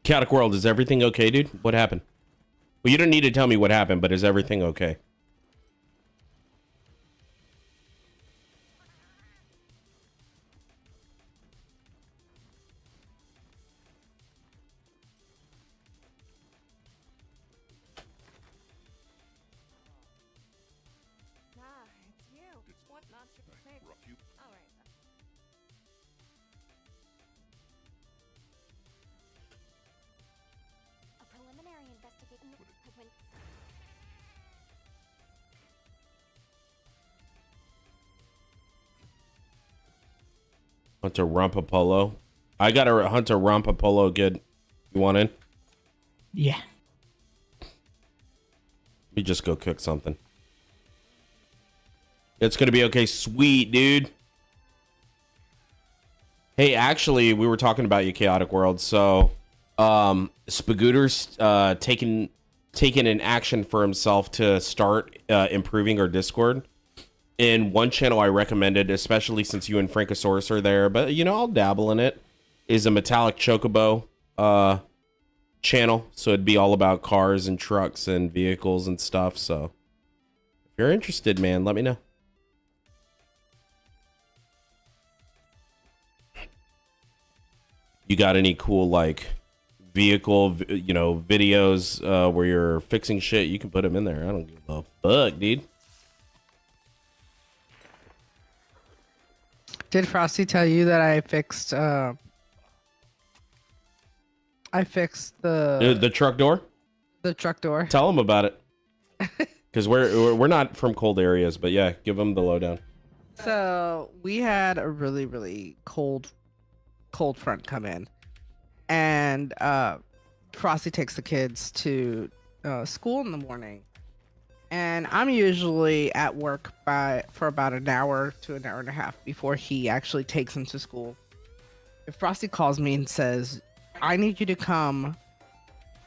Chaotic World, is everything okay, dude? What happened? Well, you don't need to tell me what happened, but is everything okay? Ah, it's you. What not to pick? All right. A preliminary investigation. When Hunter Rompapolo. I got a Hunter Rompapolo good. You want in? Yeah. Let me just go cook something. It's gonna be okay. Sweet, dude. Hey, actually, we were talking about you, Chaotic World. So, Spagooter's taking an action for himself to start improving our Discord. In one channel I recommended, especially since you and Frankosaurus are there, but you know, I'll dabble in it, is a Metallic Chocobo channel. So it'd be all about cars and trucks and vehicles and stuff. So if you're interested, man, let me know. You got any cool like vehicle, you know, videos where you're fixing shit? You can put them in there. I don't give a fuck, dude. Did Frosty tell you that I fixed The truck door? the truck door? Tell them about it. Because we're not from cold areas, but yeah, give them the lowdown. So we had a really, really cold front come in, and Frosty takes the kids to school in the morning, and I'm usually at work for about an hour to an hour and a half before he actually takes him to school. If Frosty calls me and says, "I need you to come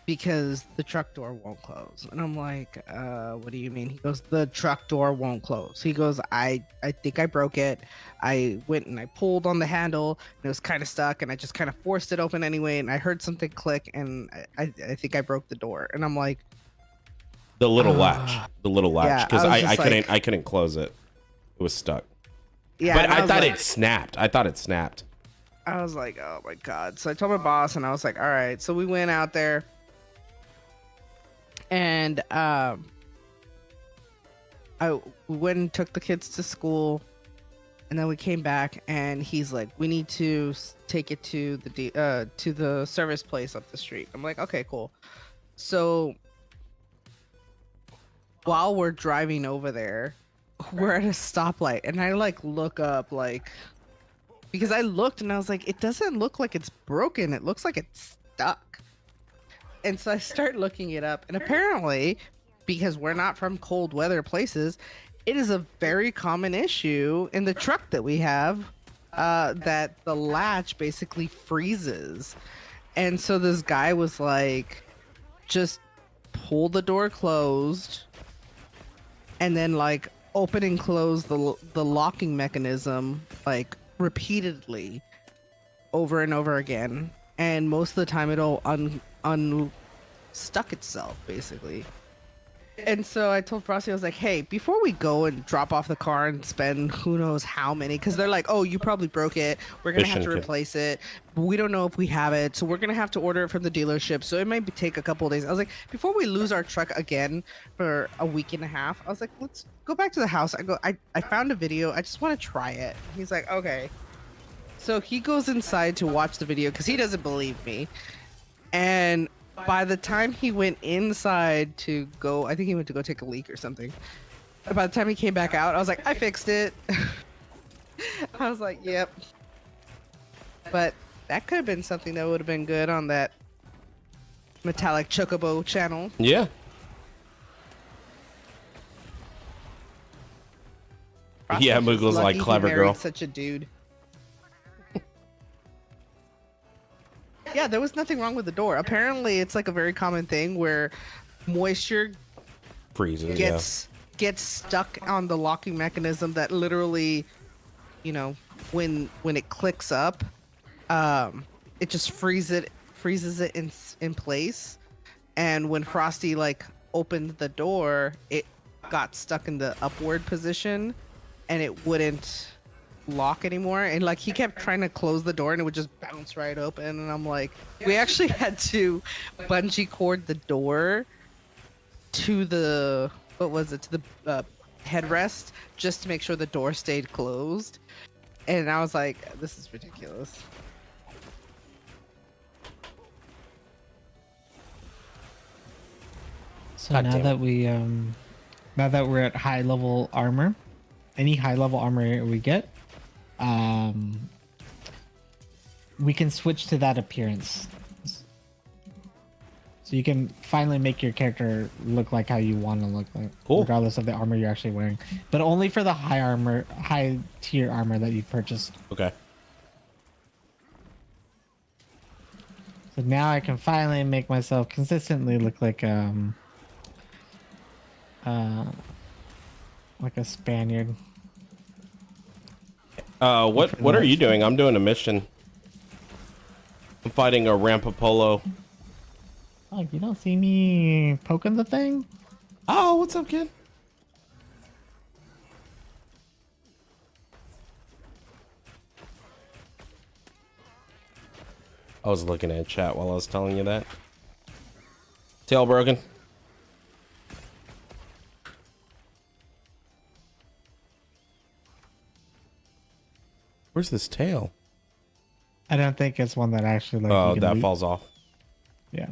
because the truck door won't close," and I'm like, what do you mean? He goes, "The truck door won't close." He goes, I think I broke it. I went and I pulled on the handle and it was kind of stuck, and I just kind of forced it open anyway, and I heard something click, and I think I broke the door." And I'm like, The little latch, yeah, because I was just like- I couldn't close it. It was stuck. yeah, But and I was thought like- it snapped. I thought it snapped. I was like, oh my god. So I told my boss, and I was like, all right. So we went out there, and we went and took the kids to school, and then we came back, and he's like, "We need to take it to the service place up the street." I'm like, okay, cool. So while we're driving over there, we're at a stoplight, and I like look up like, because I looked and I was like, it doesn't look like it's broken. It looks like it's stuck. And so I start looking it up, and apparently, because we're not from cold weather places, it is a very common issue in the truck that we have, that the latch basically freezes. And so this guy was like, just pull the door closed and then like open and close the locking mechanism like repeatedly over and over again, and most of the time it'll unstuck itself basically. And so I told Frosty, I was like, hey, before we go and drop off the car and spend who knows how many, because they're like, oh, you probably broke it, we're gonna have to Mission kit. replace it, but we don't know if we have it, so we're gonna have to order it from the dealership, so it might take a couple of days. I was like, before we lose our truck again for a week and a half, I was like, let's go back to the house. I found a video, I just want to try it. He's like, okay. So he goes inside to watch the video because he doesn't believe me. And by the time he went inside to go, I think he went to go take a leak or something. By the time he came back out, I was like, I fixed it. I was like, yep. But that could have been something that would have been good on that Metallic Chocobo channel. Yeah. Yeah, Frosty's just Moogle's like, lucky he clever married girl. Such a dude. Yeah, there was nothing wrong with the door. Apparently, it's like a very common thing where moisture Freezes. gets stuck on the locking mechanism that literally, you know, when it clicks up, it just freezes it in place. And when Frosty like opened the door, it got stuck in the upward position and it wouldn't lock anymore, and like he kept trying to close the door and it would just bounce right open, and I'm like, we actually had to bungee cord the door to the headrest just to make sure the door stayed closed. And I was like, this is ridiculous. So God now damn that now that we're at high level armor, any high level armor we get, we can switch to that appearance. So you can finally make your character look like how you want to look like, Cool. regardless of the armor you're actually wearing. But only for the high tier armor that you've purchased. Okay. So now I can finally make myself consistently look like a Spaniard. What are you doing? I'm doing a mission. I'm fighting a Rampapolo. Oh, you don't see me poking the thing? Oh, what's up, kid? I was looking at chat while I was telling you that. Tail broken. Where's this tail? I don't think it's one that actually like. you Oh, can that loot. falls off. Yeah.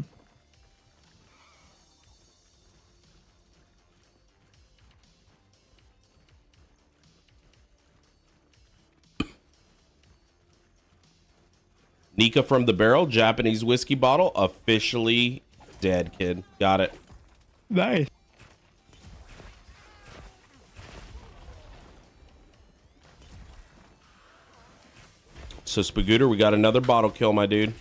Nika from the barrel, Japanese whiskey bottle, officially dead, kid. Got it. Nice. So Spagooter, we got another bottle kill, my dude.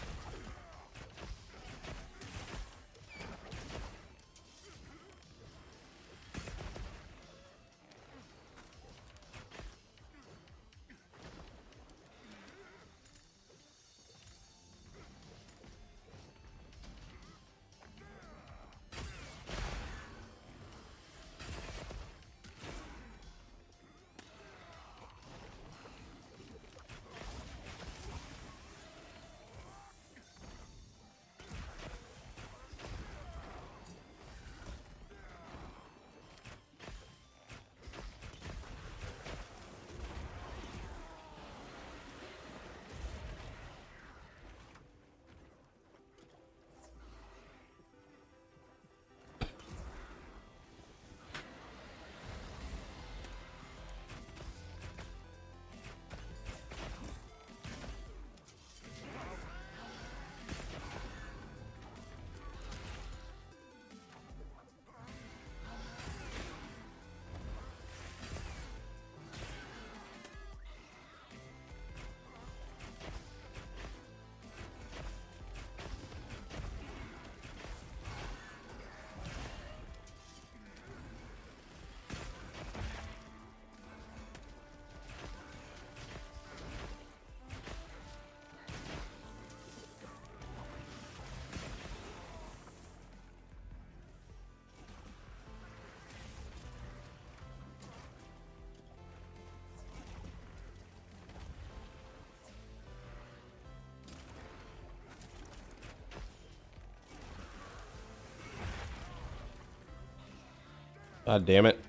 God damn it.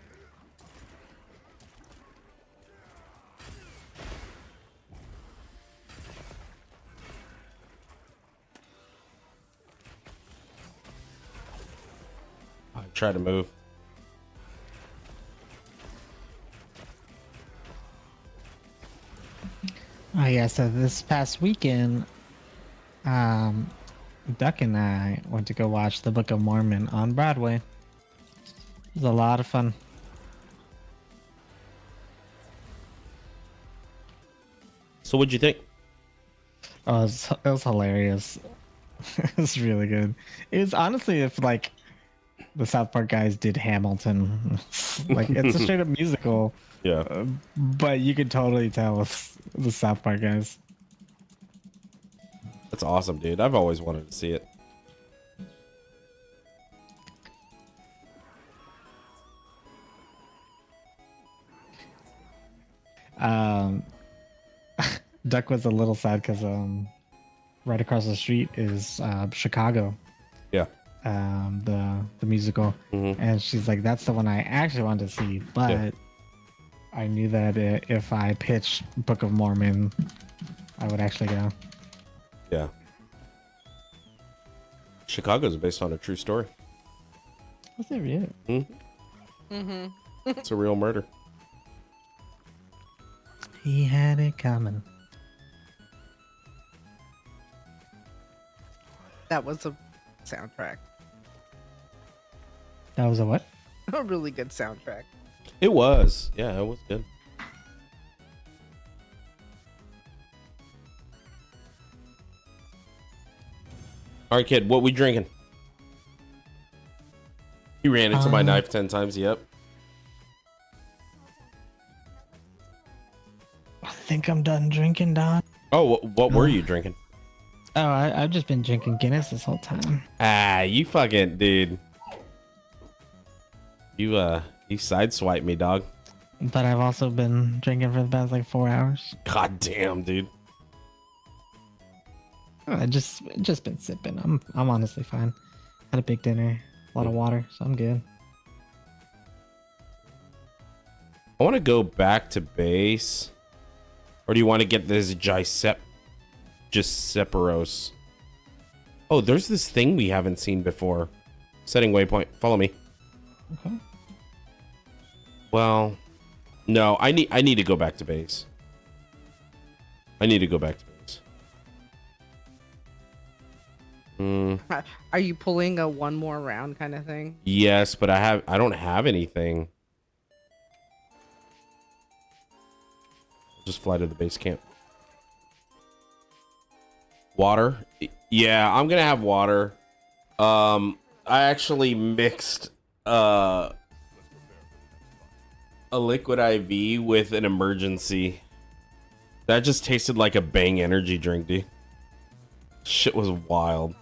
I try to move. Oh yeah, so this past weekend, Duck and I went to go watch the Book of Mormon on Broadway. It was a lot of fun. So what'd you think? Oh, it was hilarious. It was really good. It was honestly if like the South Park guys did Hamilton, like it's a straight up musical, Yeah. but you could totally tell with the South Park guys. That's awesome, dude. I've always wanted to see it. Duck was a little sad because right across the street is Chicago, Yeah. the musical, and she's like, that's the one I actually wanted to see, but Yeah. I knew that if I pitched Book of Mormon, I would actually go. Yeah. Chicago's based on a true story. Was it really? It's a real murder. He had it coming. That was a soundtrack. That was a what? A really good soundtrack. It was. Yeah, it was good. All right, kid, what we drinking? He ran into my knife 10 times. Yep. I think I'm done drinking, Don. Oh, what were you drinking? Oh, I've just been drinking Guinness this whole time. Ah, you fucking dude. You sideswiped me, dog. But I've also been drinking for the past like 4 hours. God damn, dude. I just been sipping. I'm honestly fine. Had a big dinner, a lot of water, so I'm good. I want to go back to base. Or do you want to get this Giuseperos? Oh, there's this thing we haven't seen before. Setting waypoint. Follow me. Okay. Well, no, I need to go back to base. I need to go back to base. Are you pulling a one more round kind of thing? Yes, but I don't have anything. Just fly to the base camp. Water. Yeah, I'm gonna have water. I actually mixed a liquid IV with an emergency. That just tasted like a Bang energy drink, dude. Shit was wild.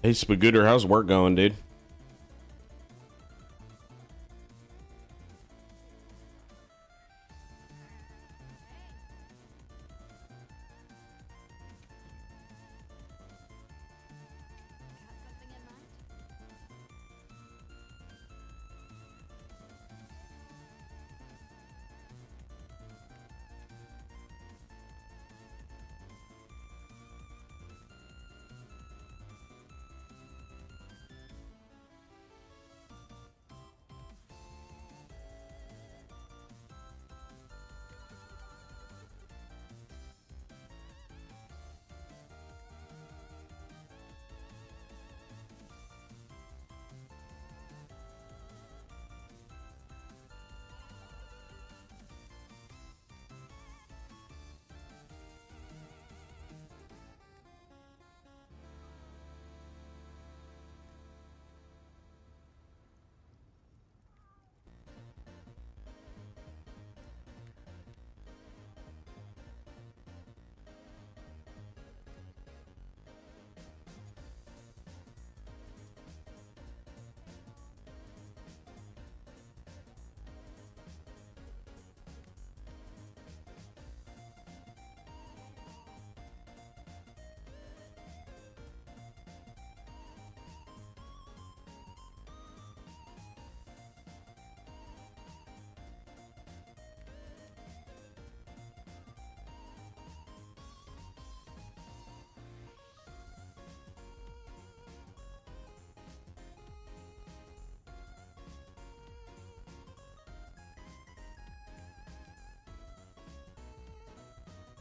Hey, Spagooter, how's work going, dude?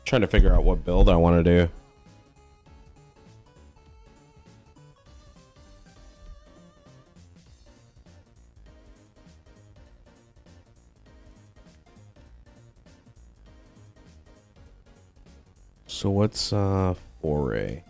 Trying to figure out what build I want to do. So what's foray?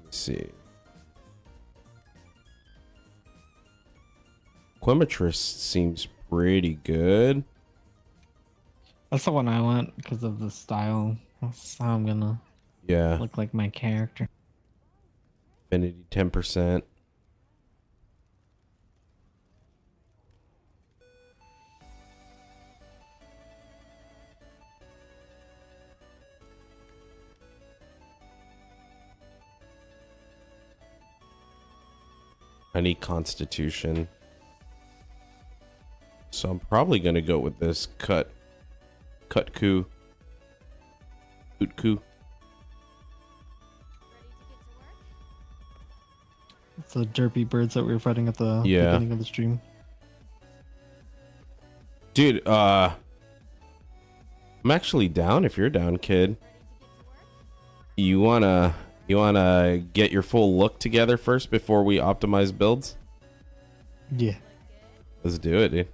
Let's see. Quimetrist seems pretty good. That's the one I want because of the style. That's how I'm gonna Yeah. look like my character. Affinity 10%. I need Constitution. So I'm probably gonna go with this cut coup. Oot coup. It's the derpy birds that we were fighting at the Yeah. beginning of the stream. Dude, I'm actually down if you're down, kid. You wanna get your full look together first before we optimize builds? Yeah. Let's do it, dude.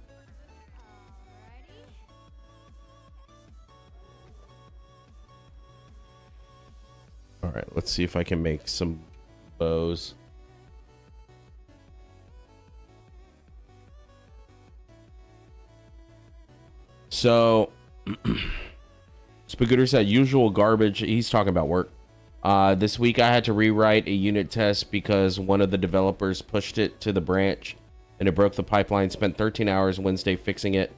All right, let's see if I can make some bows. So, Spagooter said usual garbage. He's talking about work. This week I had to rewrite a unit test because one of the developers pushed it to the branch and it broke the pipeline. Spent 13 hours Wednesday fixing it.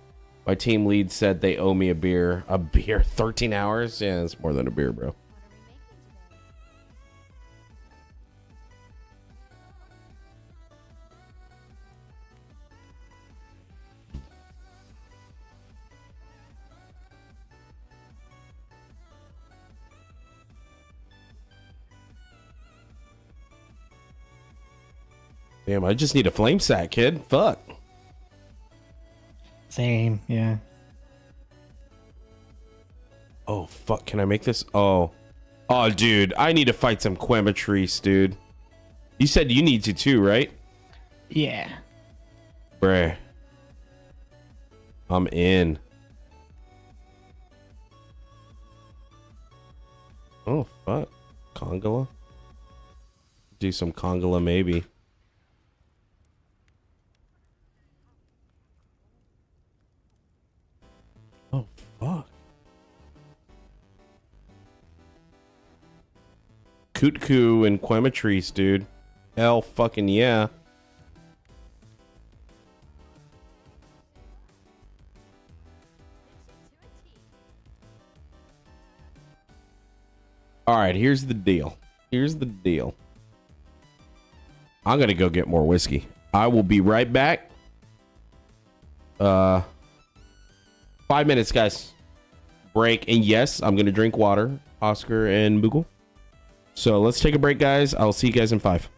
My team lead said they owe me a beer. A beer? 13 hours? Yeah, it's more than a beer, bro. Damn, I just need a flame sack, kid. Fuck. Same. Yeah. Oh, fuck. Can I make this? Oh. Oh, dude. I need to fight some Quematrice, dude. You said you need to too, right? Yeah. Bruh. I'm in. Oh, fuck. Congola? Do some Congola, maybe. Oh, fuck. Kutku and Quematrice, dude. Hell fucking yeah. All right, here's the deal. Here's the deal. I'm going to go get more whiskey. I will be right back. 5 minutes, guys. Break. And yes, I'm going to drink water. Oscar and Moogle. So let's take a break, guys. I'll see you guys in 5.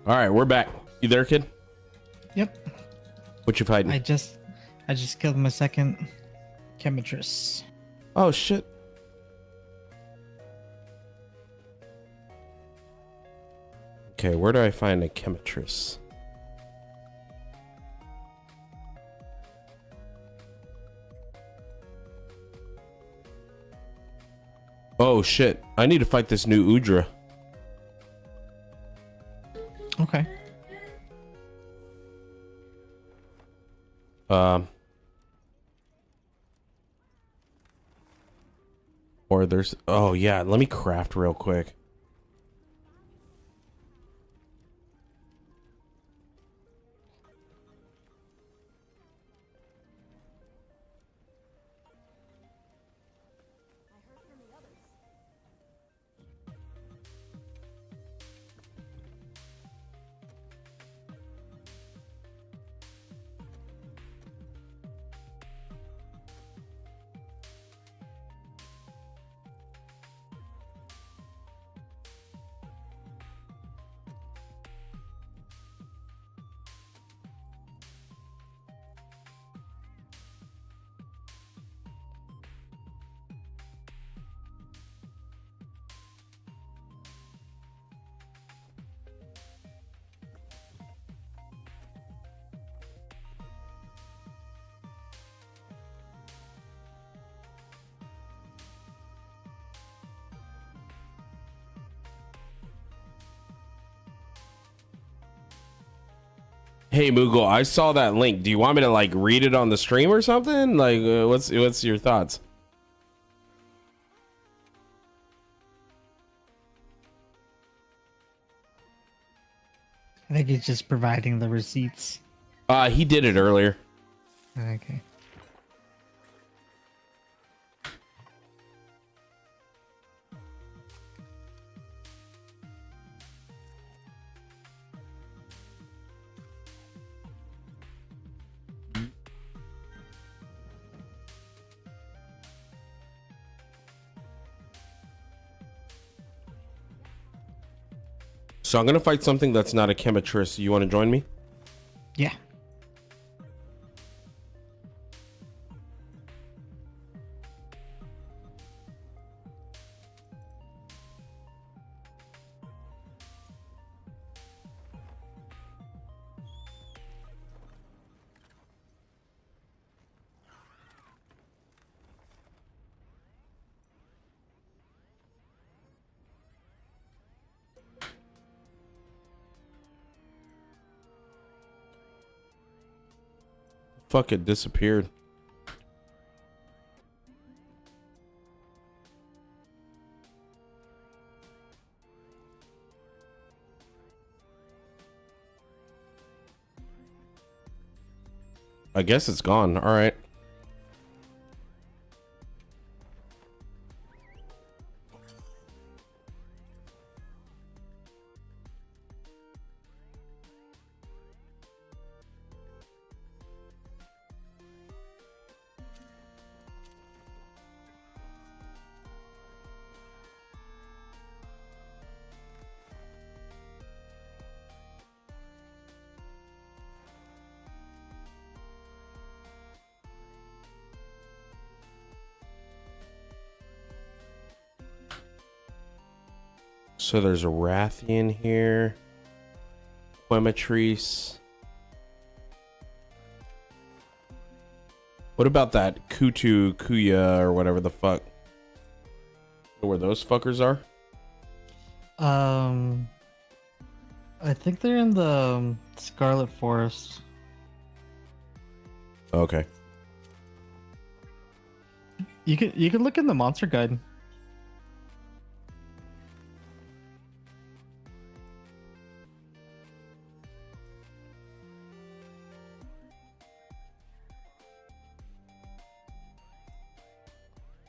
All right, we're back. You there, kid? Yep. What you fighting? I just killed my second chemitress. Oh shit. Okay, where do I find a chemitress? Oh shit. I need to fight this new Udra. Okay. Or there's, oh yeah, let me craft real quick. Hey Moogle, I saw that link. Do you want me to like read it on the stream or something? Like, what's your thoughts? I think he's just providing the receipts. He did it earlier. Okay. So I'm gonna fight something that's not a chemitress. You want to join me? Yeah. Fuck, it disappeared. I guess it's gone. All right. So there's a Rathian here. Quematrice. What about that Kutu Kuya or whatever the fuck? Know where those fuckers are? I think they're in the Scarlet Forest. Okay. You could look in the monster guide.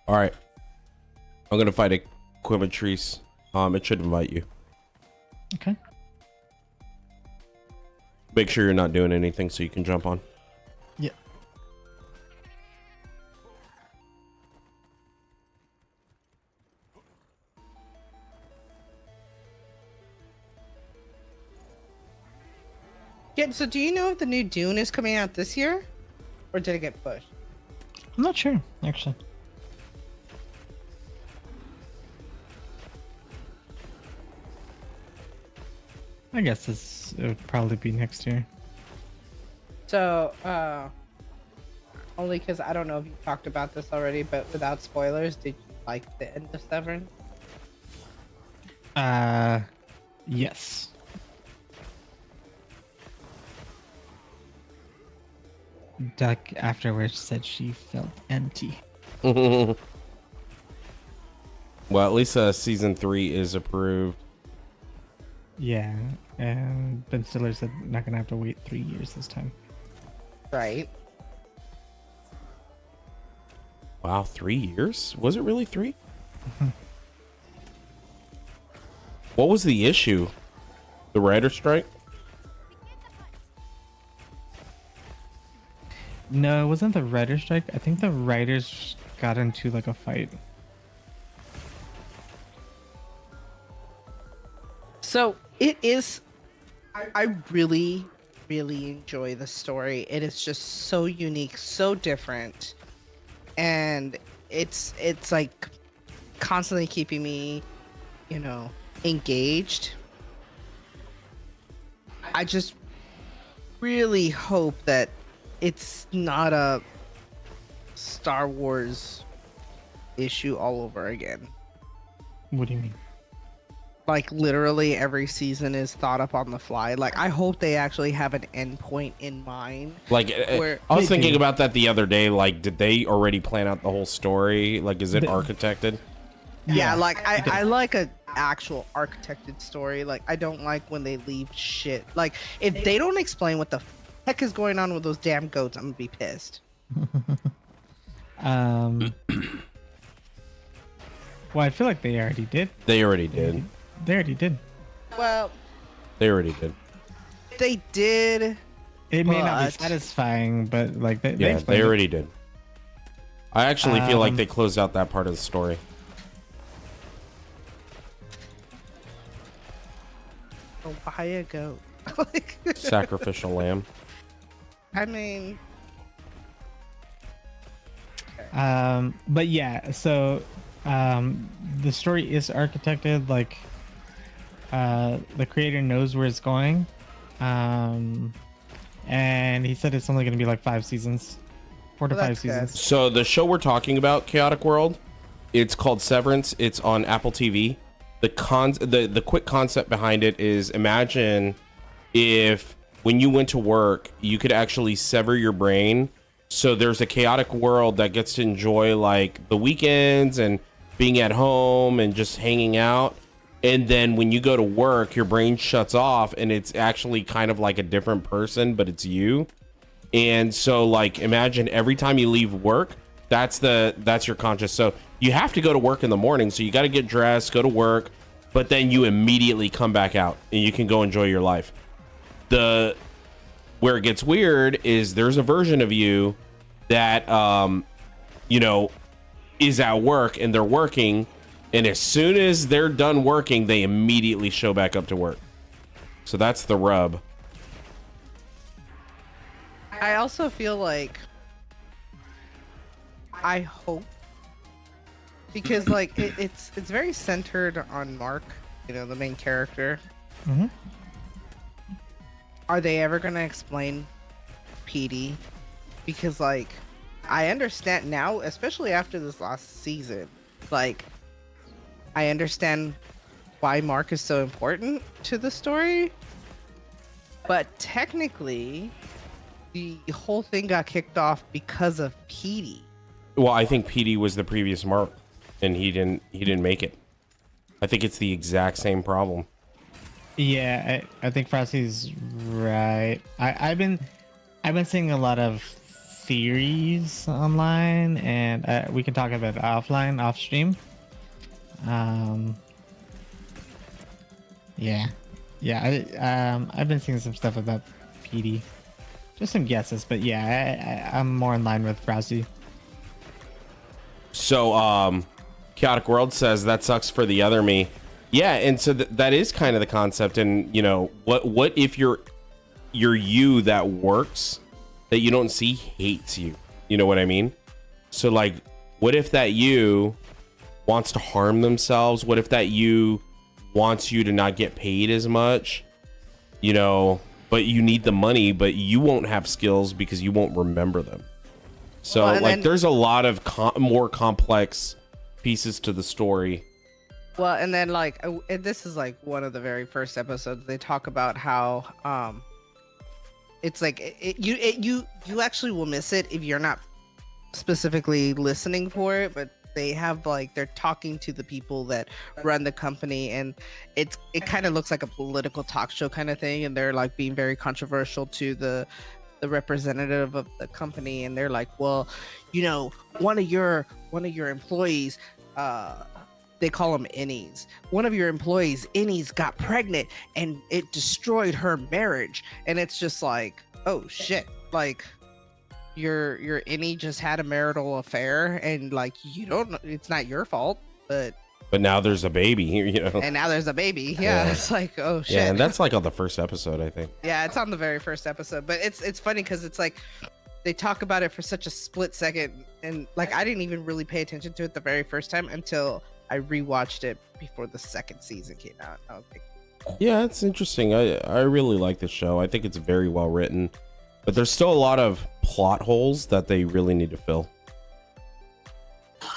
All right. I'm gonna fight a Quematrice. It should invite you. Okay. Make sure you're not doing anything so you can jump on. Yeah. Yeah, so do you know if the new Dune is coming out this year? Or did it get pushed? I'm not sure, actually. I guess it would probably be next year. So, only because I don't know if you talked about this already, but without spoilers, did you like the end of Severance? Yes. Duck afterwards said she felt empty. Well, at least season 3 is approved. Yeah, and Ben Stiller said not gonna have to wait 3 years this time. Right. Wow, 3 years? Was it really 3? What was the issue? The writer strike? No, it wasn't the writer's strike. I think the writers got into like a fight. So it is. I really, really enjoy the story. It is just so unique, so different, and it's like constantly keeping me, engaged. I just really hope that it's not a Star Wars issue all over again. What do you mean? Like literally every season is thought up on the fly. Like I hope they actually have an end point in mind. Like, Where- I was They thinking do. about that the other day. Like, did they already plan out the whole story? Like, is it They- architected? Yeah, like I like a actual architected story. Like I don't like when they leave shit. Like if they don't explain what the heck is going on with those damn goats, I'm gonna be pissed. Well, I feel like they already did. They already did. They already did. Well, They already did. they did. It may not be But- satisfying, but like they Yeah, explained they it. already did. I actually feel like Um, they closed out that part of the story. Oh, buy a goat. Like, Sacrificial lamb. I mean, But yeah, so the story is architected like the creator knows where it's going. And he said it's only going to be like 5 seasons. 4 to Well, 5 that's good. seasons. So the show we're talking about, Chaotic World, it's called Severance. It's on Apple TV. The quick concept behind it is, imagine if when you went to work, you could actually sever your brain. So there's a chaotic world that gets to enjoy like the weekends and being at home and just hanging out. And then when you go to work, your brain shuts off and it's actually kind of like a different person, but it's you. And so like imagine every time you leave work, that's your conscious. So you have to go to work in the morning, so you got to get dressed, go to work, but then you immediately come back out and you can go enjoy your life. Where it gets weird is there's a version of you that is at work and they're working, and as soon as they're done working, they immediately show back up to work. So that's the rub. I also feel like I hope, because like it's very centered on Mark, the main character. Mhm. Are they ever gonna explain PD? Because like I understand now, especially after this last season, like I understand why Mark is so important to the story, but technically the whole thing got kicked off because of PD. Well, I think PD was the previous Mark, and he didn't make it. I think it's the exact same problem. Yeah, I think Frosty's right. I've been seeing a lot of theories online, and we can talk about it offline, off stream. Yeah. I've been seeing some stuff about PD, just some guesses, but yeah, I'm more in line with Frosty. So, Chaotic World says that sucks for the other me. Yeah, and so that is kind of the concept. And what if you're your you that works that you don't see hates you. You know what I mean? So like, what if that you wants to harm themselves? What if that you wants you to not get paid as much? You know, but you need the money, but you won't have skills because you won't remember them. So Well, and like, then- there's a lot of more complex pieces to the story. Well, and then like this is like one of the very first episodes. They talk about how it's like you actually will miss it if you're not specifically listening for it, but they have like they're talking to the people that run the company, and it kind of looks like a political talk show kind of thing, and they're like being very controversial to the representative of the company, and they're like, well, you know, one of your employees, they call them innies. One of your employees, innies, got pregnant and it destroyed her marriage. And it's just like, oh shit, like your innie just had a marital affair, and like you don't know, it's not your fault, but now there's a baby here, you know. and now there's a baby. Yeah, Yeah. it's like, oh shit. Yeah, and that's like on the first episode, I think. Yeah, it's on the very first episode, but it's funny because it's like they talk about it for such a split second, and like I didn't even really pay attention to it the very first time until I rewatched it before the second season came out. I was like, Yeah, it's interesting. I really like the show. I think it's very well written, but there's still a lot of plot holes that they really need to fill.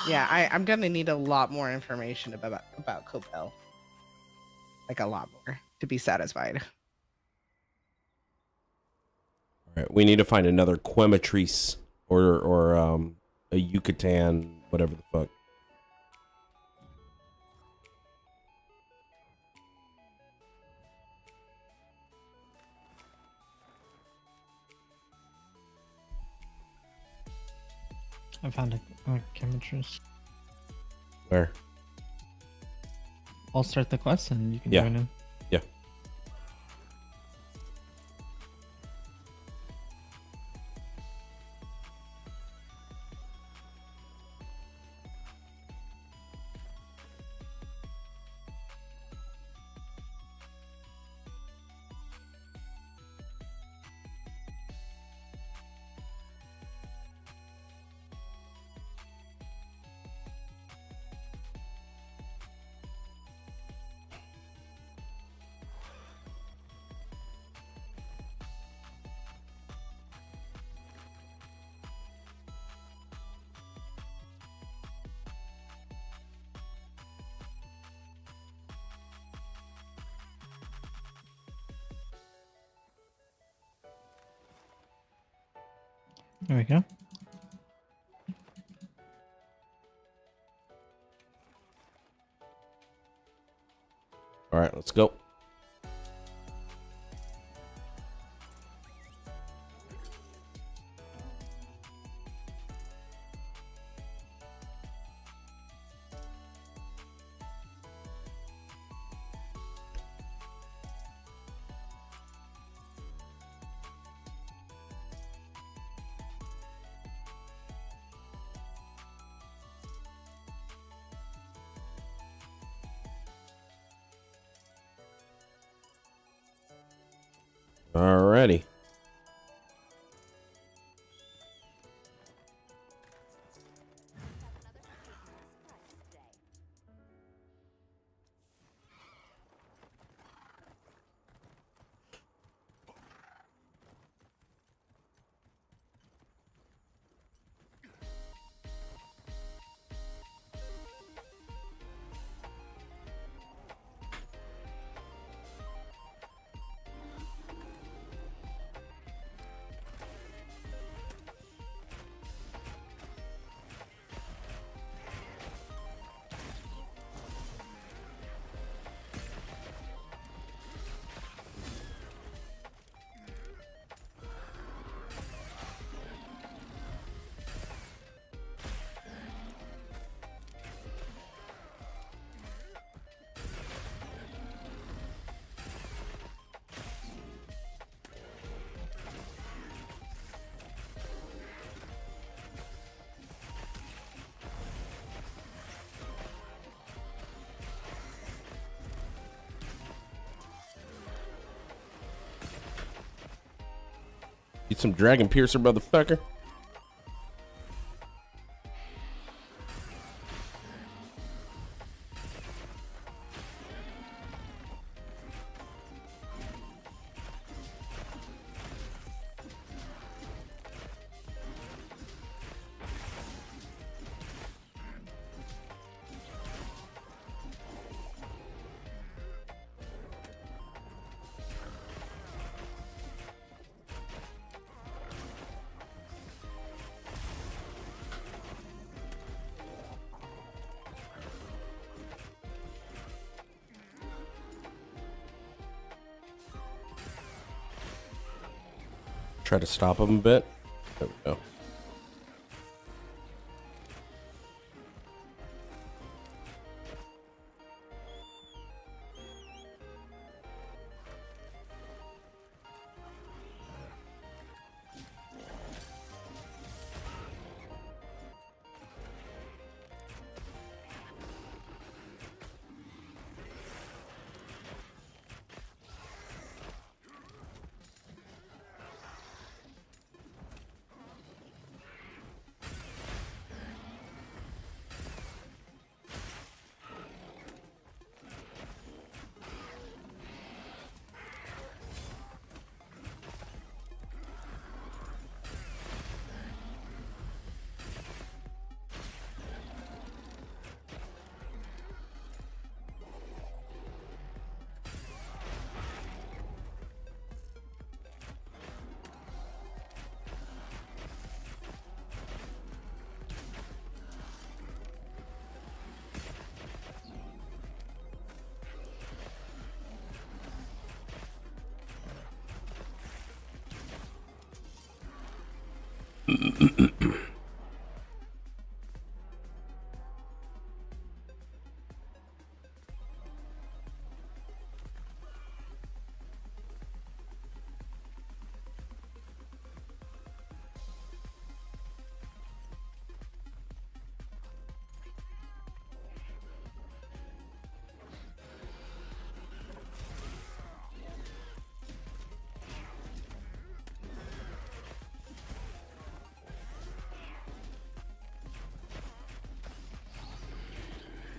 yeah, I'm gonna need a lot more information about Cobell, like a lot more to be satisfied. All right, we need to find another Quematrice or a Yucatan, whatever the fuck. I found a chemitress. Where? I'll start the quest and you can Yeah. join in. Yeah. There we go. All right, let's go. Alrighty. Eat some Dragon Piercer, motherfucker. Try to stop him a bit. There we go.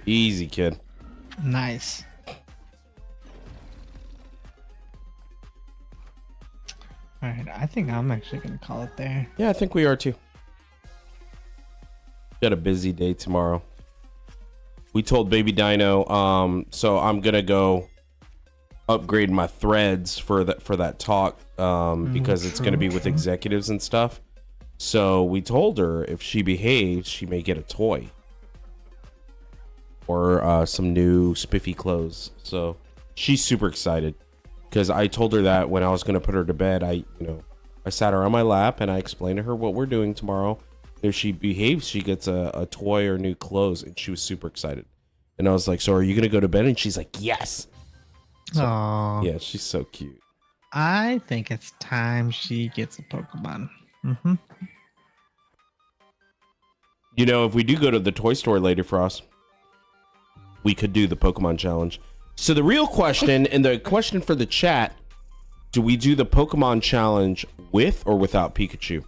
Easy, kid. Nice. All right, I think I'm actually gonna call it there. Yeah, I think we are too. Got a busy day tomorrow. We told Baby Dino, so I'm gonna go upgrade my threads for that talk, because it's gonna be with executives and stuff. So we told her if she behaves, she may get a toy or some new spiffy clothes. So she's super excited because I told her that when I was gonna put her to bed, I sat her on my lap and I explained to her what we're doing tomorrow. If she behaves, she gets a toy or new clothes, and she was super excited. And I was like, "So are you gonna go to bed?" And she's like, "Yes." So, Oh, yeah, she's so cute. I think it's time she gets a Pokemon. Mm-hmm. You know, if we do go to the toy store later, Frost, we could do the Pokemon challenge. So the real question, and the question for the chat, do we do the Pokemon challenge with or without Pikachu?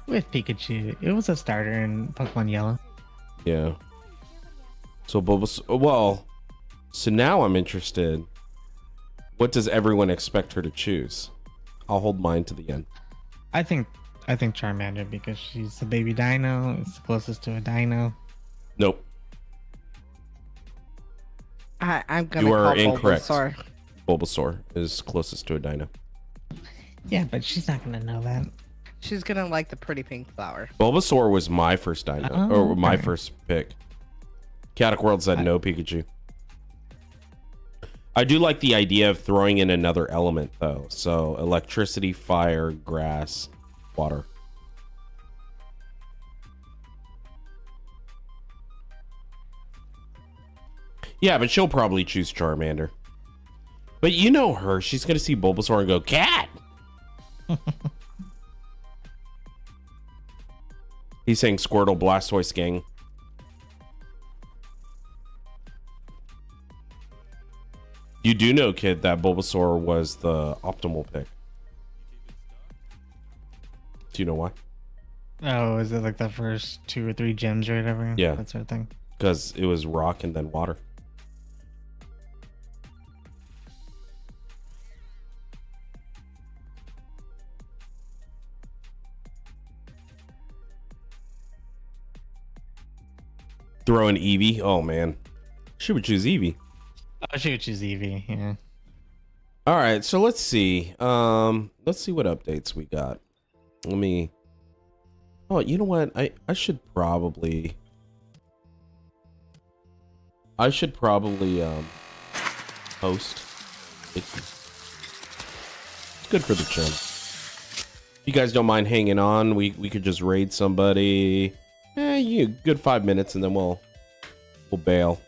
With Pikachu, it was a starter in Pokemon Yellow. Yeah. So Bulbasaur, well, so now I'm interested. What does everyone expect her to choose? I'll hold mine to the end. I think Charmander, because she's a baby dino. It's the closest to a dino. Nope. I'm gonna You are call incorrect. Bulbasaur. Bulbasaur is closest to a dino. Yeah, but she's not gonna know that. She's gonna like the pretty pink flower. Bulbasaur was my first dino, Oh, or my okay. first pick. Chaotic World said no Pikachu. I do like the idea of throwing in another element, though. So electricity, fire, grass, water. Yeah, but she'll probably choose Charmander. But you know her. She's going to see Bulbasaur and go, "Cat!" He's saying Squirtle, Blastoise gang. You do know, kid, that Bulbasaur was the optimal pick. Do you know why? Oh, is it like the first 2 or 3 gems or whatever? Yeah. That sort of thing. Because it was rock and then water. Throw in Eevee. Oh man, she would choose Eevee. Oh, she would choose Eevee. Yeah. All right, so let's see. Let's see what updates we got. Let me. Oh, you know what? I should probably. Post. It's good for the channel. If you guys don't mind hanging on, we could just raid somebody. Good 5 minutes, and then we'll bail.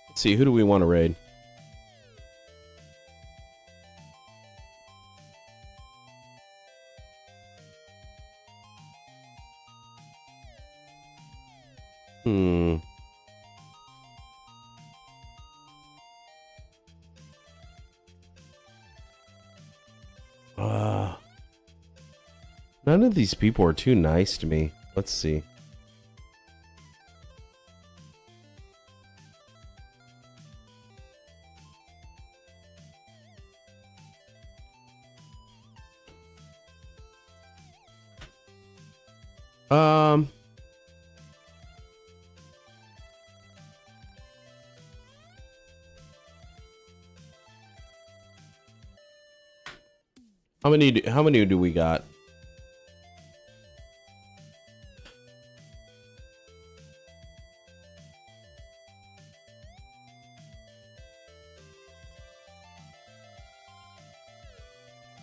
Let's see, who do we want to raid? None of these people are too nice to me. Let's see. How many do we got?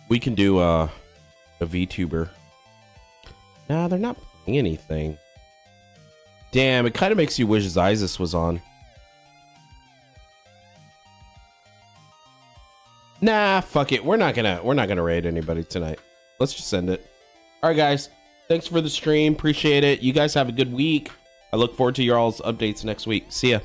We can do a VTuber. Nah, they're not playing anything. Damn, it kind of makes you wish Zyzus was on. Nah, fuck it. We're not gonna raid anybody tonight. Let's just end it. All right, guys. Thanks for the stream. Appreciate it. You guys have a good week. I look forward to your all's updates next week. See ya.